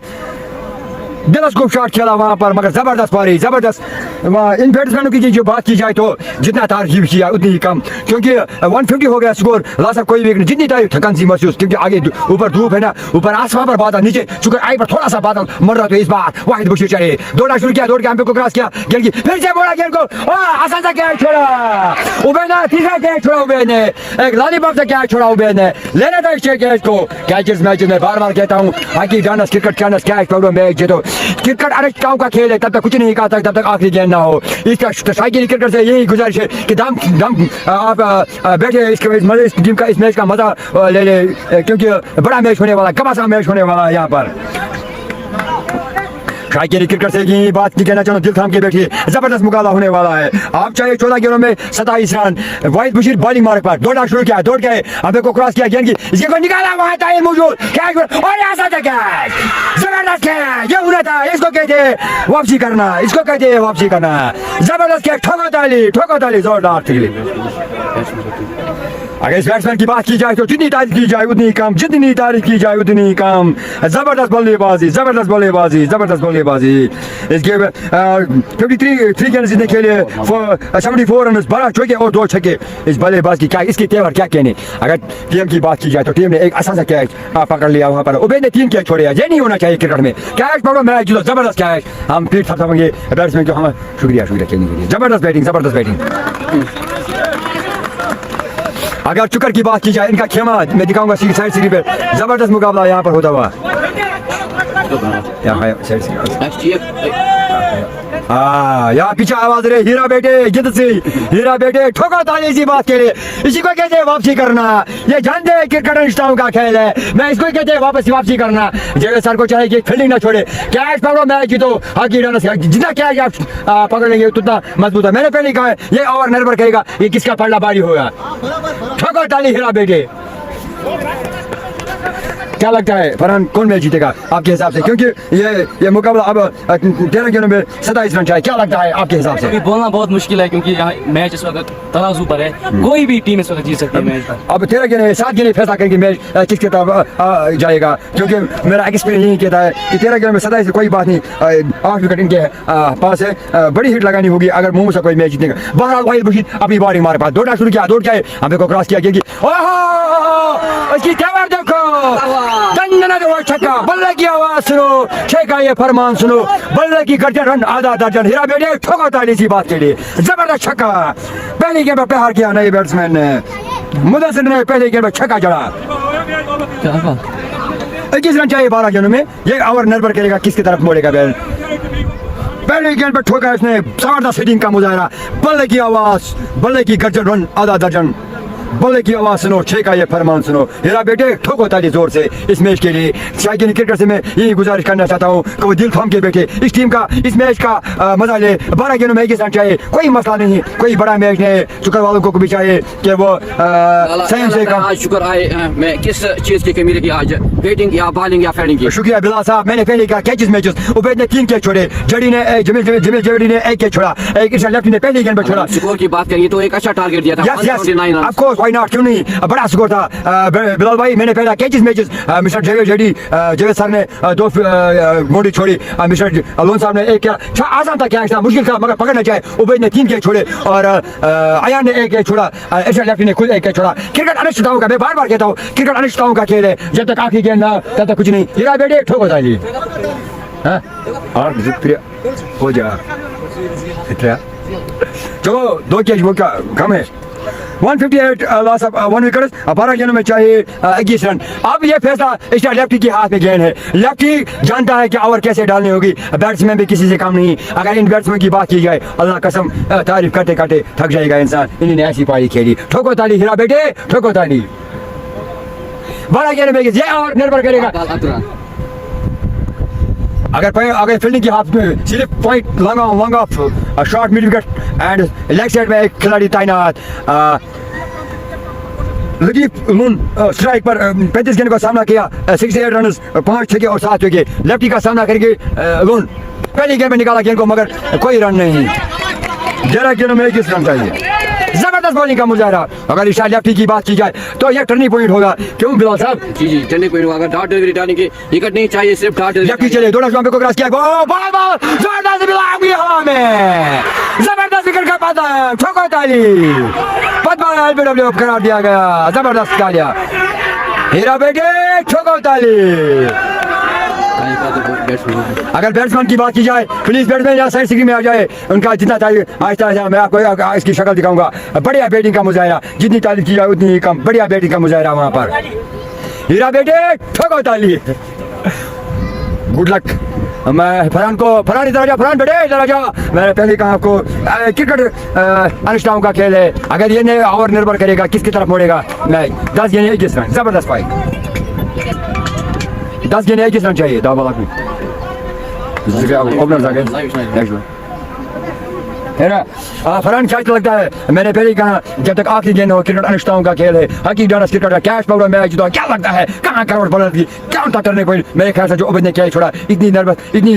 टेलीस्कोप शॉट खेला वहां पर, मगर जबरदस्त पारी, जबरदस्त। इन बैट्समैनों की जो बात की जाए तो जितना तारीफ किया उतनी ही कम, क्योंकि 150 हो गया स्कोर, लास्ट कोई भी जितनी तारीफ थकान सी महसूस, क्योंकि आगे ऊपर धूप है ना, ऊपर आसमान पर बादल, नीचे चुकर आई पर थोड़ा सा बादल मर रहा। तो इस बार वाहिद बशीर चढ़े, दौड़ना शुरू किया, दौड़ के को क्रॉस किया, गेंद की फिर से बोला, गेंद को आसान सा कैच छोड़ा उबैद ने, तीसरा कैच छोड़ा उबैद ने, एक लॉलीपॉप से कैच छोड़ा उबैद ने। लेना था इस कैच को। कैचेस मैच में बार बार कहता हूँ, हाकी डानस क्रिकेट कैनस कैच पकड़ो मैच जीतो। क्रिकेट अनेक गाँव का खेल है, तब तक कुछ नहीं कहा था, तब तक आखिरी गेंद ना हो। इसका शायकीन क्रिकेट से यही गुजारिश है कि दम आप बैठे इस टीम का, इस मैच का मजा ले ले, क्योंकि बड़ा मैच होने वाला, घमासान मैच होने वाला है यहाँ पर। शायकीन क्रिकेट से यही बात नहीं कहना चाहूँ, दिल थाम के बैठिए, जबरदस्त मुकाबला होने वाला है। आप चाहे 14 गेंदों में 27 रन। वाइड बशीर बॉलिंग मारे पर, दौड़ना शुरू किया, दौड़ गए, हमें को क्रॉस किया, गेंद की इसके को निकाला, वहां था मौजूद कैच और आसान था कैच, जबरदस्त कैच, ये होना था, इसको कहते हैं वापसी करना, इसको कहते हैं वापसी करना। जबरदस्त कैच, ठोको ताली जोरदार थी। अगर इस बैट्समैन की बात की जाए तो जितनी तारीफ की जाए उतनी कम, जितनी तारीफ की जाए उतनी कम। जबरदस्त बल्लेबाजी, जबरदस्त बल्लेबाजी, जबरदस्त बल्लेबाजी। इसके 53 गेंद जितने खेले, 74 रन, 12 चौके और 2 छक्के। इस बल्लेबाज की क्या, इसके तेवर क्या कहने। अगर टीम की बात की जाए तो टीम ने एक आसान सा कैच पकड़ लिया वहां पर, उबैद ने 3 कैच छोड़े। ये नहीं होना चाहिए क्रिकेट में, कैच पकड़ो मैच जीतो, जबरदस्त कैच। हम फिर थपथपाएंगे बैट्समैन को, हम शुक्रिया खेलने के लिए। जबरदस्त बैटिंग, जबरदस्त बैटिंग। अगर चुकर की बात की जाए, इनका खेमा मैं दिखाऊंगा साइड सीरी पे, जबरदस्त मुकाबला यहाँ पर होता हुआ। यहाँ पीछे आवाज रहे, हीरा बेटे जिद से, हीरा बेटे ठोको ताली इसी बात के लिए। इसी को कहते हैं वापसी करना। ये जानते हैं क्रिकेट रिश्ताओं का खेल है, मैं इसको कहते हैं वापसी करना। जेवे सर को चाहे कि फील्डिंग ना छोड़े, कैच पकड़ो मैच जीतो, हॉकी रन से जितना कैच आप पकड़ लेंगे उतना मजबूत है। मैंने पहले कहा है ये ओवर निर्भर करेगा ये किसका पलड़ा भारी होगा। ठोको ताली हीरा बेटे। क्या लगता है फरहान कौन मैच जीतेगा आपके हिसाब से, क्योंकि ये मुकाबला अब 13 गेंदों में 27 रन चाहिए, क्या लगता है आपके हिसाब से? अभी बोलना बहुत मुश्किल है क्योंकि यहाँ मैच इस वक्त तराजू पर है, कोई भी टीम इस वक्त जीत सकती है मैच पर। अब 13 गेंदें 7 गेंदें फैसला करेंगे मैच किसके तरफ जाएगा, क्योंकि मेरा एक्सपीरियंस यही कहता है कि 13 गेंदों में 27 से कोई बात नहीं, 8 विकेट इनके पास है, बड़ी हिट लगानी होगी अगर मुंह से कोई मैच जीतेगा। बहरहाल वाहिद बशीर अपनी बॉलिंग हमारे पास, दौड़ना शुरू किया, दौड़ के हमें को क्रॉस किया क्योंकि इसकी तेवर देखो, छक्का, बल्ले की आवाज सुनो, छह का ये फरमान सुनो, बल्ले की गर्जन रन आधा दर्जन, हीरा बेटे ठोको ताली इसी बात के लिए। जबरदस्त छक्का, पहली गेंद पर प्रहार किया नए बैट्समैन ने, मुदस्सिर ने पहली गेंद पर छक्का जड़ा। 21 रन चाहिए 12 गेंदों में, ये ओवर निर्भर करेगा किसकी तरफ मोड़ेगा बैल। पहली गेंद पर ठोका इसने, जबरदस्त हिटिंग का मुजाहरा, बल्ले की आवाज, बल्ले की गर्जन रन आधा दर्जन, बल्ले की आवाज सुनो, छह का ये फरमान सुनो, हीरा बेटे ठोको ताली जोर से इस मैच के लिए। शायकीन क्रिकेट से मैं यही गुजारिश करना चाहता हूँ कि वो दिल थाम के बैठे, इस टीम का इस मैच का मजा ले। 12 गेंदों में 21 रन चाहिए, कोई मसला नहीं, कोई बड़ा मैच नहीं, शुक्र वालों को भी चाहिए कि वो संयम से काम। आज शुक्र आए, मैं किस चीज की कमी रही आज, बैटिंग या बॉलिंग या फील्डिंग की? शुक्रिया बिलाल साहब, मैंने पहले कहा कैचेस मैचेस, उबैद ने 3 कैच छोड़े, जड़ी ने जमील जवेरी ने 1 कैच छोड़ा, एक इरशाद लेफ्टी ने पहली गेंद पर छोड़ा। स्कोर की बात करेंगे तो एक अच्छा टारगेट दिया था, 179 run. Of course, why not, क्यों नहीं, बड़ा स्कोर था बिलाल भाई। मैंने पहला catches matches, mister Javed sir ने 2 मोड़ी छोड़ी, मिस्टर लोन साहब ने 1 किया। आसान था कैच था, मुश्किल था मगर पकड़ना चाहिए। उबैद ने 3 कैच छोड़े और अयान ने 1 कैच छोड़ा, इरशाद लेफ्टी ने खुद 1 कैच छोड़ा। क्रिकेट अनिश्चितताओं का, मैं बार बार कहता हूँ क्रिकेट अनिश्चितताओं का खेल है, जब तक आखिरी गेंद ना तब तक कुछ नहीं। हीरा बेटे ठोको ताली और हो जा। चलो 2 कैच वो क्या कम है, 158 लॉस ऑफ 1 विकेट, 12 गेंदों में चाहिए 21 रन। अब ये फैसला इस लेफ्टी के हाथ में गेंद है, लेफ्टी जानता है कि ओवर कैसे डालनी होगी, बैट्समैन भी किसी से कम नहीं। अगर इन बैट्समैन की बात की जाए, अल्लाह कसम तारीफ करते करते थक जाएगा इंसान, इन्होंने ऐसी पारी खेली। ठोको ताली हीरा बेटे ठोको ताली। 12 गेंदों में ये ओवर निर्भर करेगा, अगर फील्डिंग की हाथ में सिर्फ point long off short mid wicket and leg side में एक खिलाड़ी तैनात, लतीफ लून स्ट्राइक पर 35 गेंद का सामना किया, 68 रन, 5 छक्के और 7 विकेट। लेफ्टी का सामना करेंगे लून, पहली गेंद में निकाला गेंद को मगर कोई रन नहीं। 11 गेंदों में 21 रन चाहिए, जबरदस्त बॉलिंग का मुजाहरा। अगर इस लेफ्टी की बात की जाए तो यह टर्निंग पॉइंट होगा, क्यों बिलाल साहब? जी टर्निंग पॉइंट होगा। अगर डॉट डिलीवरी डालने की विकेट नहीं चाहिए, सिर्फ डॉट लेफ्टी चले, दोनों स्टंप को क्रॉस किया, बॉल जबरदस्त बिलाल की हवा में, जबरदस्त विकेट का पता, ठोको ताली। पद्मा एलबीडब्ल्यू करार दिया गया, जबरदस्त तालियां, हीरा बेटे ठोको ताली। अगर बैट्समैन की बात की जाए, प्लीज बैट्समैन यहाँ साइड स्क्रीन में आ जाए, उनका जितना तारीफ आहिस्ता आहिस्ता मैं आपको इसकी शक्ल दिखाऊंगा। बढ़िया बैटिंग का मुजाहरा, जितनी तारीफ की जाए उतनी ही कम, बढ़िया बैटिंग का मुजाहरा वहाँ पर। हीरा बेटे ठोको ताली, गुड लक। मैं फरहान इधर जा, फरहान बेटे इधर जा। मैंने पहले कहा आपको क्रिकेट अनिश्चितताओं का खेल है, अगर ये नहीं ओवर निर्भर करेगा किसकी तरफ मोड़ेगा मैच। 10 गेंद 21 रन, जबरदस्त फाइट, 10 गेंद 21 रन चाहिए। दावा ओपनर है ना। फरहान क्या लगता है, मैंने पहले कहा जब तक आखिरी गेंद हो, क्रिकेट अनिश्चितताओं का खेल है, हकी डांस क्रिकेट का कैच पकड़ो मैच जीतो। क्या लगता है कहाँ करोड़ बॉलर की क्या उनका टर्निंग पॉइंट? मेरे ख्याल से जो उबैद ने कैच छोड़ा, इतनी नर्वस, इतनी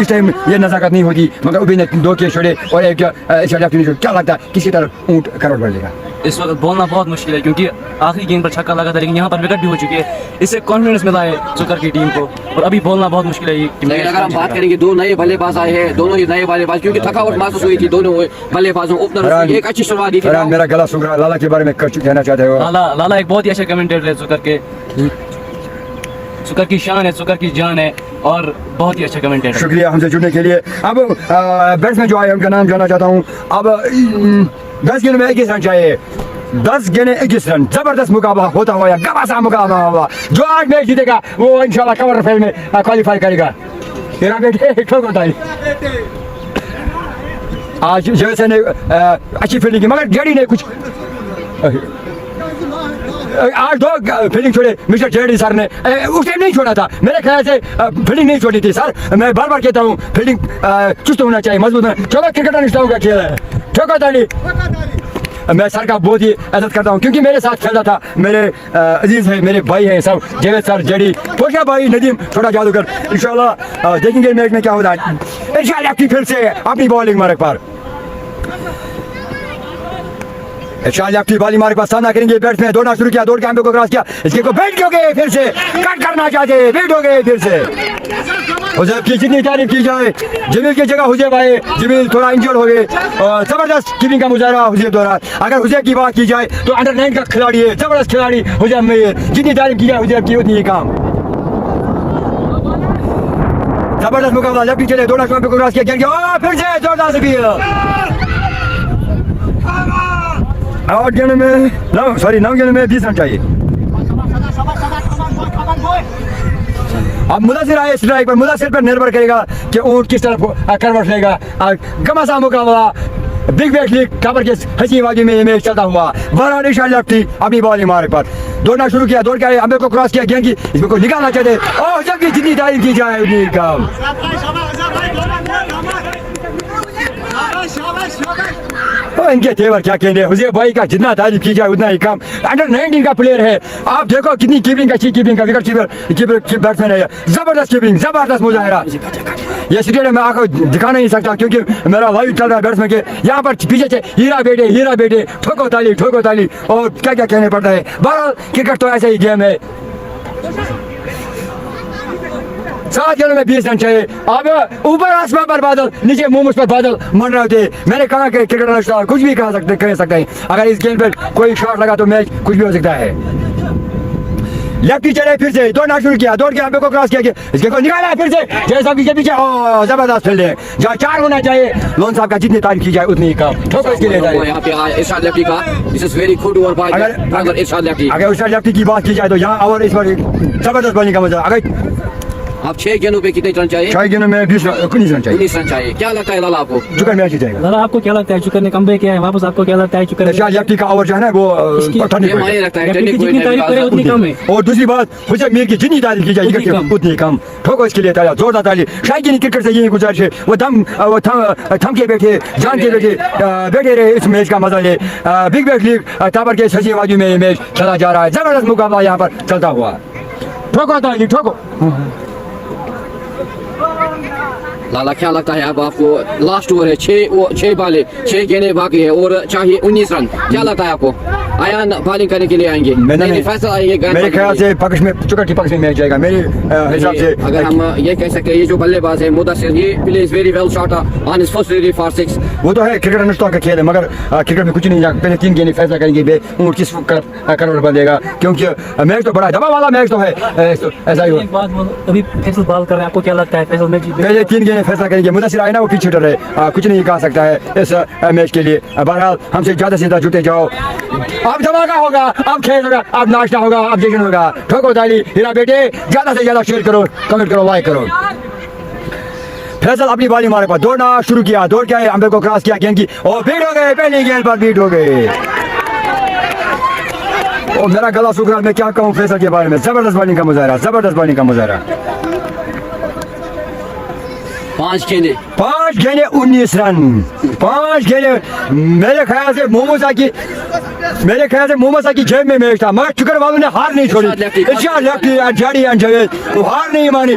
इस टाइम ये नजाकत नहीं होती, मगर उबैद ने 2 कैच छोड़े और एक लेफ्ट नहीं छोड़ा। क्या लगता है किसी तरह ऊँट करोड़ बढ़ लेगा? इस वक्त बोलना बहुत मुश्किल है क्योंकि आखिरी गेंद पर छक्का लगा था, लेकिन यहाँ पर विकेट भी हो चुकी है, इससे कॉन्फिडेंस मिला है जुकर की टीम को, और अभी बोलना बहुत मुश्किल है। लेकिन अगर हम बात करेंगे, 2 नए बल्लेबाज आए हैं, दोनों ही नए बल्लेबाज, क्योंकि थकावट महसूस हुई थी दोनों बल्लेबाजों। ओपनर एक अच्छी शुरुआत दी थी। मेरा गला सूख रहा, लाला के बारे में कहना चाहते हो? लाला एक बहुत ही अच्छा कमेंटेटर है जुकर के, जुकर की शान है, जुकर की जान है और बहुत ही अच्छा कमेंटेटर। शुक्रिया हमसे जुड़ने के लिए। अब बैट्समैन जो आए उनका नाम जानना चाहता हूँ। अब 10 गेंद में 21 रन चाहिए, 10 गेंदें 21 रन, जबरदस्त मुकाबला होता हुआ या गवासा मुकाबला हुआ। जो आज मैच जीतेगा वो इंशाल्लाह कवर फाइनल में क्वालिफाई करेगा। तेरा बेटे ठोक होता है आज जैसे ने अच्छी फील्डिंग की, मगर जेडी ने कुछ आज 2 फील्डिंग छोड़े मिस्टर जेडी सर ने। उस टाइम नहीं छोड़ा था, मेरे ख्याल से फील्डिंग नहीं छोड़ी थी सर। मैं बार बार कहता हूँ फील्डिंग चुस्त होना चाहिए, मजबूत होना। चलो क्रिकेट निष्ठाओं का खेल है, ठोको ताली। मैं सर का बहुत ही इज्जत करता हूँ क्योंकि मेरे साथ खेलता था, मेरे अजीज है, मेरे भाई हैं सब, जेवेद सर, जेडी, पोशा भाई, नदीम, छोटा जादूगर। इंशाल्लाह देखेंगे मैच में क्या होता है। इंशाल्लाह आपकी फिर से अपनी बॉलिंग मार्क पर इंशाल्लाह आपकी बॉलिंग मार्क पर सामना करेंगे। बैट्समैन दौड़ना शुरू किया, दौड़ के को क्रॉस किया, इसके को बैठ हो गए, फिर से कट करना चाहते, बैठ हो गए फिर से। हुजैब की जितनी तारीफ की जाए, जमील की जगह हुजैब आए, जमील थोड़ा इंजर्ड हो गए और जबरदस्त कीपिंग का मुजाहरा हुजैब द्वारा। अगर हुजैब की बात की जाए तो अंडर 9 का खिलाड़ी है, जबरदस्त खिलाड़ी हुजैब में, जितनी तारीफ की जाए हुजैब की उतनी ही काम। जबरदस्त मुकाबला, लेफ्टी चले, दौड़ा को क्रॉस किया, गेंद फिर से जोरदार से भी आउट गेंद में 9 गेंद में 20 रन चाहिए। अब मुदस्सिर आए स्ट्राइक पर, मुदस्सिर पर निर्भर करेगा कि ऊंट किस तरफ करवट लेगा। गमासा मुकाबला बिग बैट लीग खबर के हंसी बाजी में ये मैच चलता हुआ। बहरहाल इंशाल्लाह लेफ्टी अपनी बॉलिंग मार्क पर दौड़ना शुरू किया, दौड़ के आए, अम्बे को क्रॉस किया, गेंद की इसमें को निकालना चाहते और जबकि जितनी तारीफ की जाए उतनी कम। इनके तेवर क्या कहने, हुजैब भाई का जितना तारीफ की जाए उतना ही कम। अंडर 19 का प्लेयर है, आप देखो कितनी कीपिंग, अच्छी कीपिंग का, विकेट कीपर बैट्समैन है, जबरदस्त कीपिंग, जबरदस्त मुजाहिरा। ये स्टेडियम में आकर दिखा नहीं सकता क्योंकि मेरा लाइव चल रहा है बैट्समैन के। यहाँ पर पीछे से हीरा बेटे ठोको ताली और क्या क्या कहने पड़ता है। बहरहाल क्रिकेट तो ऐसा ही गेम है। 7 गेंदों में 20 रन चाहिए। अब ऊपर आसमान पर बादल, नीचे मुंह पर बादल मंडरा थे। मैंने कहा कि क्रिकेट कुछ भी कह सकते हैं। अगर इस गेंद पर कोई शॉट लगा तो मैच कुछ भी हो सकता है। लेफ्टी चले, फिर से दौड़ना शुरू किया, दौड़ के अम्बे को क्रॉस किया, इसके को निकाला फिर से जैसा पीछे जबरदस्त फील्डिंग। जहाँ 4 होना चाहिए, लोन साहब का जितनी तारीफ की जाए उतनी कम। ठोको इसके लिए यहाँ पे इरशाद लेफ्टी का, this is very good over by Irshad lefty. अगर इरशाद लेफ्टी की बात की जाए तो यहाँ और इस बार जबरदस्त बॉलिंग का मजा। अगर आप 6 गेंदों पे कितने रन चाहिए? 6 गेंदों में 19 रन चाहिए। 19 रन चाहिए। क्या लगता है लाला आपको? जुकर मैच जीतेगा। लाला आपको क्या लगता है जुकर ने कमबैक किया है वापस? आपको क्या लगता है जुकर लेफ्टी का ओवर जो है ना वो मायने रखता है, जितनी तारीफ करे उतनी कम है। और दूसरी बात हुजैब मीर की जितनी तारीफ की जाए उतनी कम। ठोको इसके लिए ताली, जोरदार ताली। शायद क्रिकेट से यही गुजारिश है, वो थम के बैठे, जान के बैठे रहे, इस मैच का मजा ले। बिग बैट लीग टावर के सजी बाजू में ये मैच चला जा रहा है, जबरदस्त मुकाबला यहाँ पर चलता हुआ। ठोको ताली, ठोको। लाला क्या लगता है अब आपको? लास्ट ओवर है, 6 बाले, 6 गेंदें बाकी है और चाहिए 19 रन। क्या लगता है आपको? आयान बॉलिंग करने के लिए आएंगे? फैसला आएंगे मेरे ख्याल से पक्ष में, चुकर की पक्ष में मैच जाएगा मेरे हिसाब से। अगर हम ये कह सकते हैं ये जो बल्लेबाज है मुदस्सिर, ये plays very well shot on his first delivery for 6। वो तो है क्रिकेट अनुष्ठान का खेल है, मगर क्रिकेट में कुछ नहीं जाएगा। पहले 3 गेंदें फैसला करेंगे ऊंट किस करवट बदलेगा, क्योंकि मैच तो बड़ा दबाव वाला मैच तो है। ऐसा ही अभी फैसल बॉल कर रहे हैं, आपको क्या लगता है फैसल मैच पहले 3 गेंदें फैसला करेंगे। मुदस्सिर आए ना वो पीछे डर है, कुछ नहीं कहा सकता है इस मैच के लिए। बहरहाल हमसे ज्यादा से ज्यादा जुटे जाओ। अब धमाका होगा, अब खेल होगा, अब नाश्ता होगा, अब जश्न होगा। ठोको ताली, हीरा बेटे, ज्यादा से ज्यादा शेयर करो, कमेंट करो, लाइक करो। फैसल अपनी बॉलिंग मारे पर दौड़ना शुरू किया, दौड़ के आए, अम्बे को क्रॉस किया, गेंद की और बीट हो गए, पहली गेंद पर बीट हो गए। और मेरा गला सूख रहा, मैं क्या कहूँ फैसल के बारे में। जबरदस्त बॉलिंग का मुजाहरा, जबरदस्त बॉलिंग का मुजाहरा। 5 गेंदें 19 रन। 5 गेंदें मेरे ख्याल से मोमोसा की जेब में मैच था, मगर चुकर वालों ने हार नहीं छोड़ी। वो हार नहीं मानी।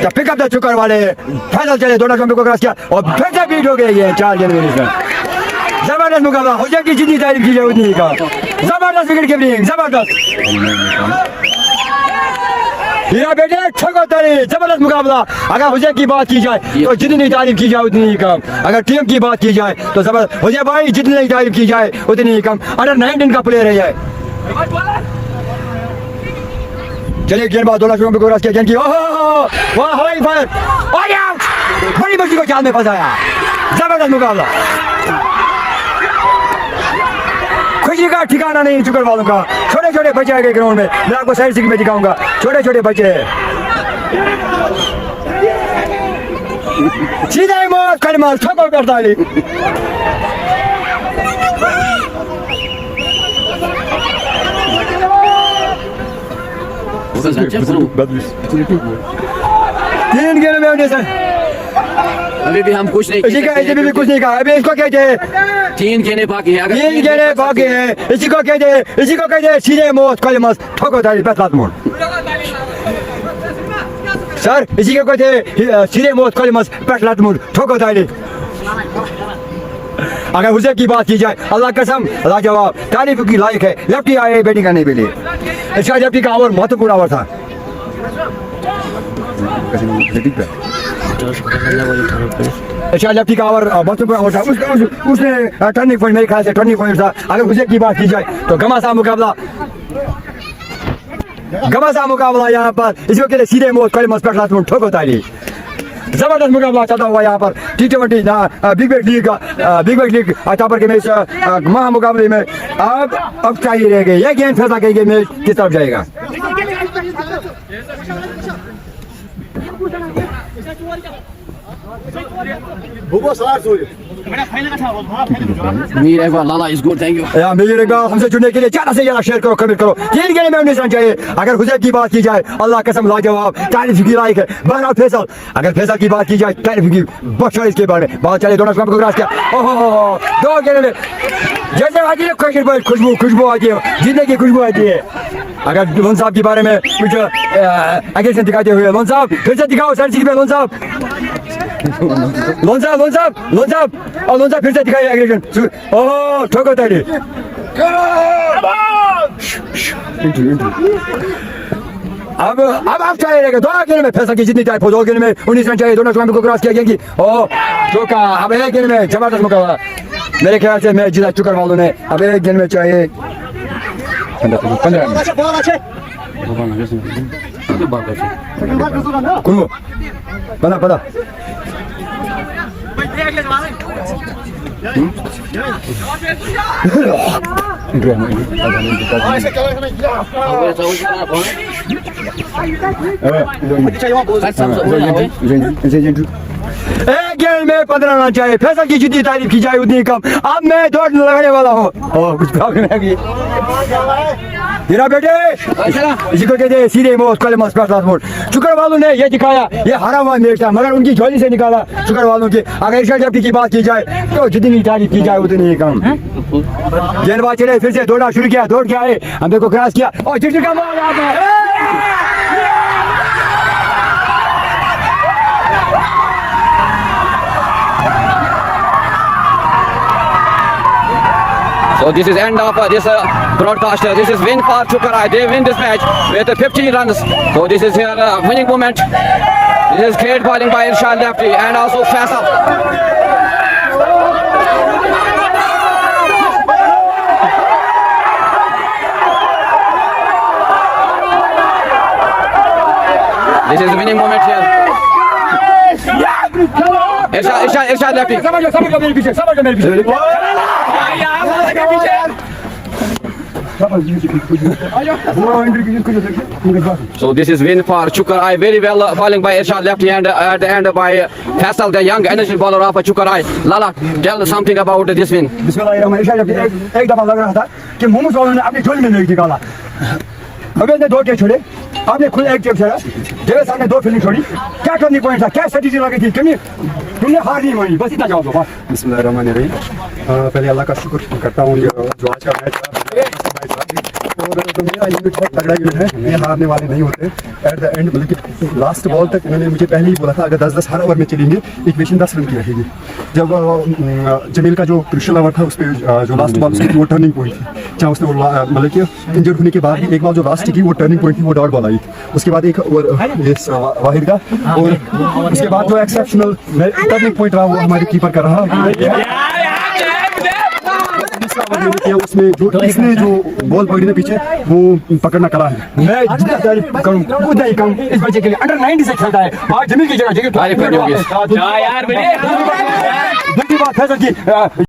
पिकअप द चुकर वाले, फैसल चले, दौड़ा को क्रॉस किया और फिर से बीट हो गए। ये 4 गेंद में जबरदस्त मुकाबला। हुजैब की जितनी तारीफ की जाए उतनी का। जबरदस्त विकेट कीपिंग, जबरदस्त। हीरा बेटे, ठोको ताली, जबरदस्त मुकाबला। अगर हुजैब की बात की जाए तो जितनी तारीफ की जाए उतनी ही कम। अगर टीम की बात की जाए तो जबरदस्त हुजैब भाई, जितनी तारीफ की जाए उतनी ही कम। अंडर 19 का प्लेयर है ये। चलिए गेंदबाज दौड़ा शुरू को किया, गेंद की वाह हवाई फायर और आउट। बड़ी बच्ची को जाल में फंसाया। जबरदस्त मुकाबला। खुशी किसी का ठिकाना नहीं चुकर वालों का। छोटे छोटे बच्चे आ गए ग्राउंड में, मैं आपको साइड सीख में दिखाऊंगा। छोटे छोटे बच्चे सीधे मौत कलमा ठोको करता है। तीन गेंद में होने से अभी भी हम कुछ नहीं इसी का ऐसे भी कुछ नहीं कहा। अभी इसको कहते हैं 3 गेंदें बाकी है। अगर 3 गेंदें बाकी हैं, इसी को कहते हैं सीधे मौत कलमस ठोको ताली पैसा मोड़। सर इसी को कहते हैं सीधे मौत कलमस पैसा मोड़ ठोको ताली। अगर हुसैन की बात की जाए, अल्लाह कसम लाजवाब तारीफ की लायक है। लेफ्टी आए बैटिंग करने के लिए, इसका लेफ्टी का ओवर महत्वपूर्ण ओवर था। अच्छा लेफ्टी का ओवर महत्वपूर्ण ओवर था। उसने टर्निंग पॉइंट, मेरे ख्याल से टर्निंग पॉइंट था। अगर हुसैन की बात की जाए तो घमासान मुकाबला यहाँ पर इसको कहते सीधे मौत कलमस पैसा ठोको ताली। जबरदस्त मुकाबला चलता हुआ यहाँ पर T20 बिग बैश लीग अक्टूबर के मैच महा मुकाबले में अब चाहिए रह गए। यह गेंद फैसला करेंगे मैच किस तरफ जाएगा। Mir Iqbal Lala is good, thank you. Mir Iqbal हमसे जुड़ने के लिए ज्यादा से ज्यादा शेयर करो, कमेंट करो। 3 गेंद में 19 रन चाहिए। अगर हुसैन की बात की जाए, अल्लाह कसम लाजवाब तारीफ की लायक है। बहरहाल फैसल, अगर फैसल की बात की जाए तारीफ की बख्शा इसके बारे में बात चले। दोनों स्टंप को क्रॉस किया। ओहो 2 गेंद में जैसे आती है खुशबू आती है, जीतने की खुशबू आती है। अगर लोन साहब के बारे में कुछ एग्रेशन दिखाते हुए, लोन साहब फिर से दिखाओ सर सीट पे। लोन साहब फिर से दिखाइए एग्रेशन। ओह ठोको ताली। अब चाहिए रहेगा 2 गेंद में फैसल की जितनी चाहिए। 2 गेंद में 19 रन चाहिए। दोनों स्टंप को क्रॉस किया गया कि ओह ठोका। अब 1 गेंद में जबरदस्त मुकाबला। मेरे ख्याल से मैच जीता चुकर वालों ने। अब 1 गेंद में चाहिए 15 एक गेंद में 15 रन चाहिए। फैसल की जितनी तारीफ की जाए उतनी कम। अब मैं दौड़ लगाने वाला हूँ। कुछ प्रॉब्लम है बेटे, इसी को कहते हैं सीधे मौत कलमस पैसा मोड़। चुकर वालों ने ये दिखाया, ये हारा हुआ मैच था मगर उनकी झोली से निकाला चुकर वालों की। अगर इरशाद जफ्ती की बात की जाए तो जितनी तारीफ की जाए उतनी ही कम। गेंदबाज चले, फिर से दौड़ना शुरू किया, दौड़ के आए, हमने को क्रॉस किया और चिट्ठी का बॉल आता है। So this is end of this broadcast. This is win for Chukarai. They win this match with 15 runs. So this is here winning moment. This is great bowling by Irshad Lefty and also Faisal. This is winning moment here. Irshad Lefty. So this is win for Chukarai. Very well bowling by Irshad Lefty and at the end by Faisal, the young energy bowler of Chukarai. Lala, tell something about this win. बिस्मिल्लाहिर्रहमानिर्रहीम। एक दफा लग रहा था कि मोहम्मद वालों ने अपनी झोली में नहीं निकाला। अबे ने 2 टेप छोड़े, आपने खुद 1 टेप छोड़ा। जेवे साहब ने 2 फील्डिंग छोड़ी। क्या टर्निंग पॉइंट था, क्या स्ट्रेटजी लगी थी, तुमने हार नहीं मानी, बस इतना जवाब दो बस। बिस्मिल्लाहिर्रहमानिर्रहीम। पहले अल्लाह का शुक्र करता हूँ जो आज का मैच था और जो मेरा यूनिट बहुत तगड़ा यूनिट है, ये हारने वाले नहीं होते। एट द एंड मतलब कि लास्ट बॉल तक इन्होंने मुझे पहले ही बोला था अगर 10-10 हर ओवर में चलेंगे इक्वेशन 10 रन की रहेगी। जब जमील का जो क्रुशियल ओवर था उस पर जो लास्ट बॉल उसकी वो टर्निंग पॉइंट थी, चाहे उसने मतलब कि इंजर्ड होने के बाद भी एक बॉल जो लास्ट की वो टर्निंग पॉइंट थी, वो डॉट बॉल आई। उसके बाद एक ओवर वाहिद का और उसके बाद जो एक्सेप्शनल टर्निंग पॉइंट रहा वो हमारे कीपर का रहा। उसमें जो इसने जो बॉल पकड़ी है पीछे वो पकड़ना करा है। मैं जितना तारीफ करूं उतना ही कम। इस बच्चे के लिए अंडर 90 से खेलता है। आज जमीन की जगह तारीफ करनी होगी। दूसरी बात फैसल की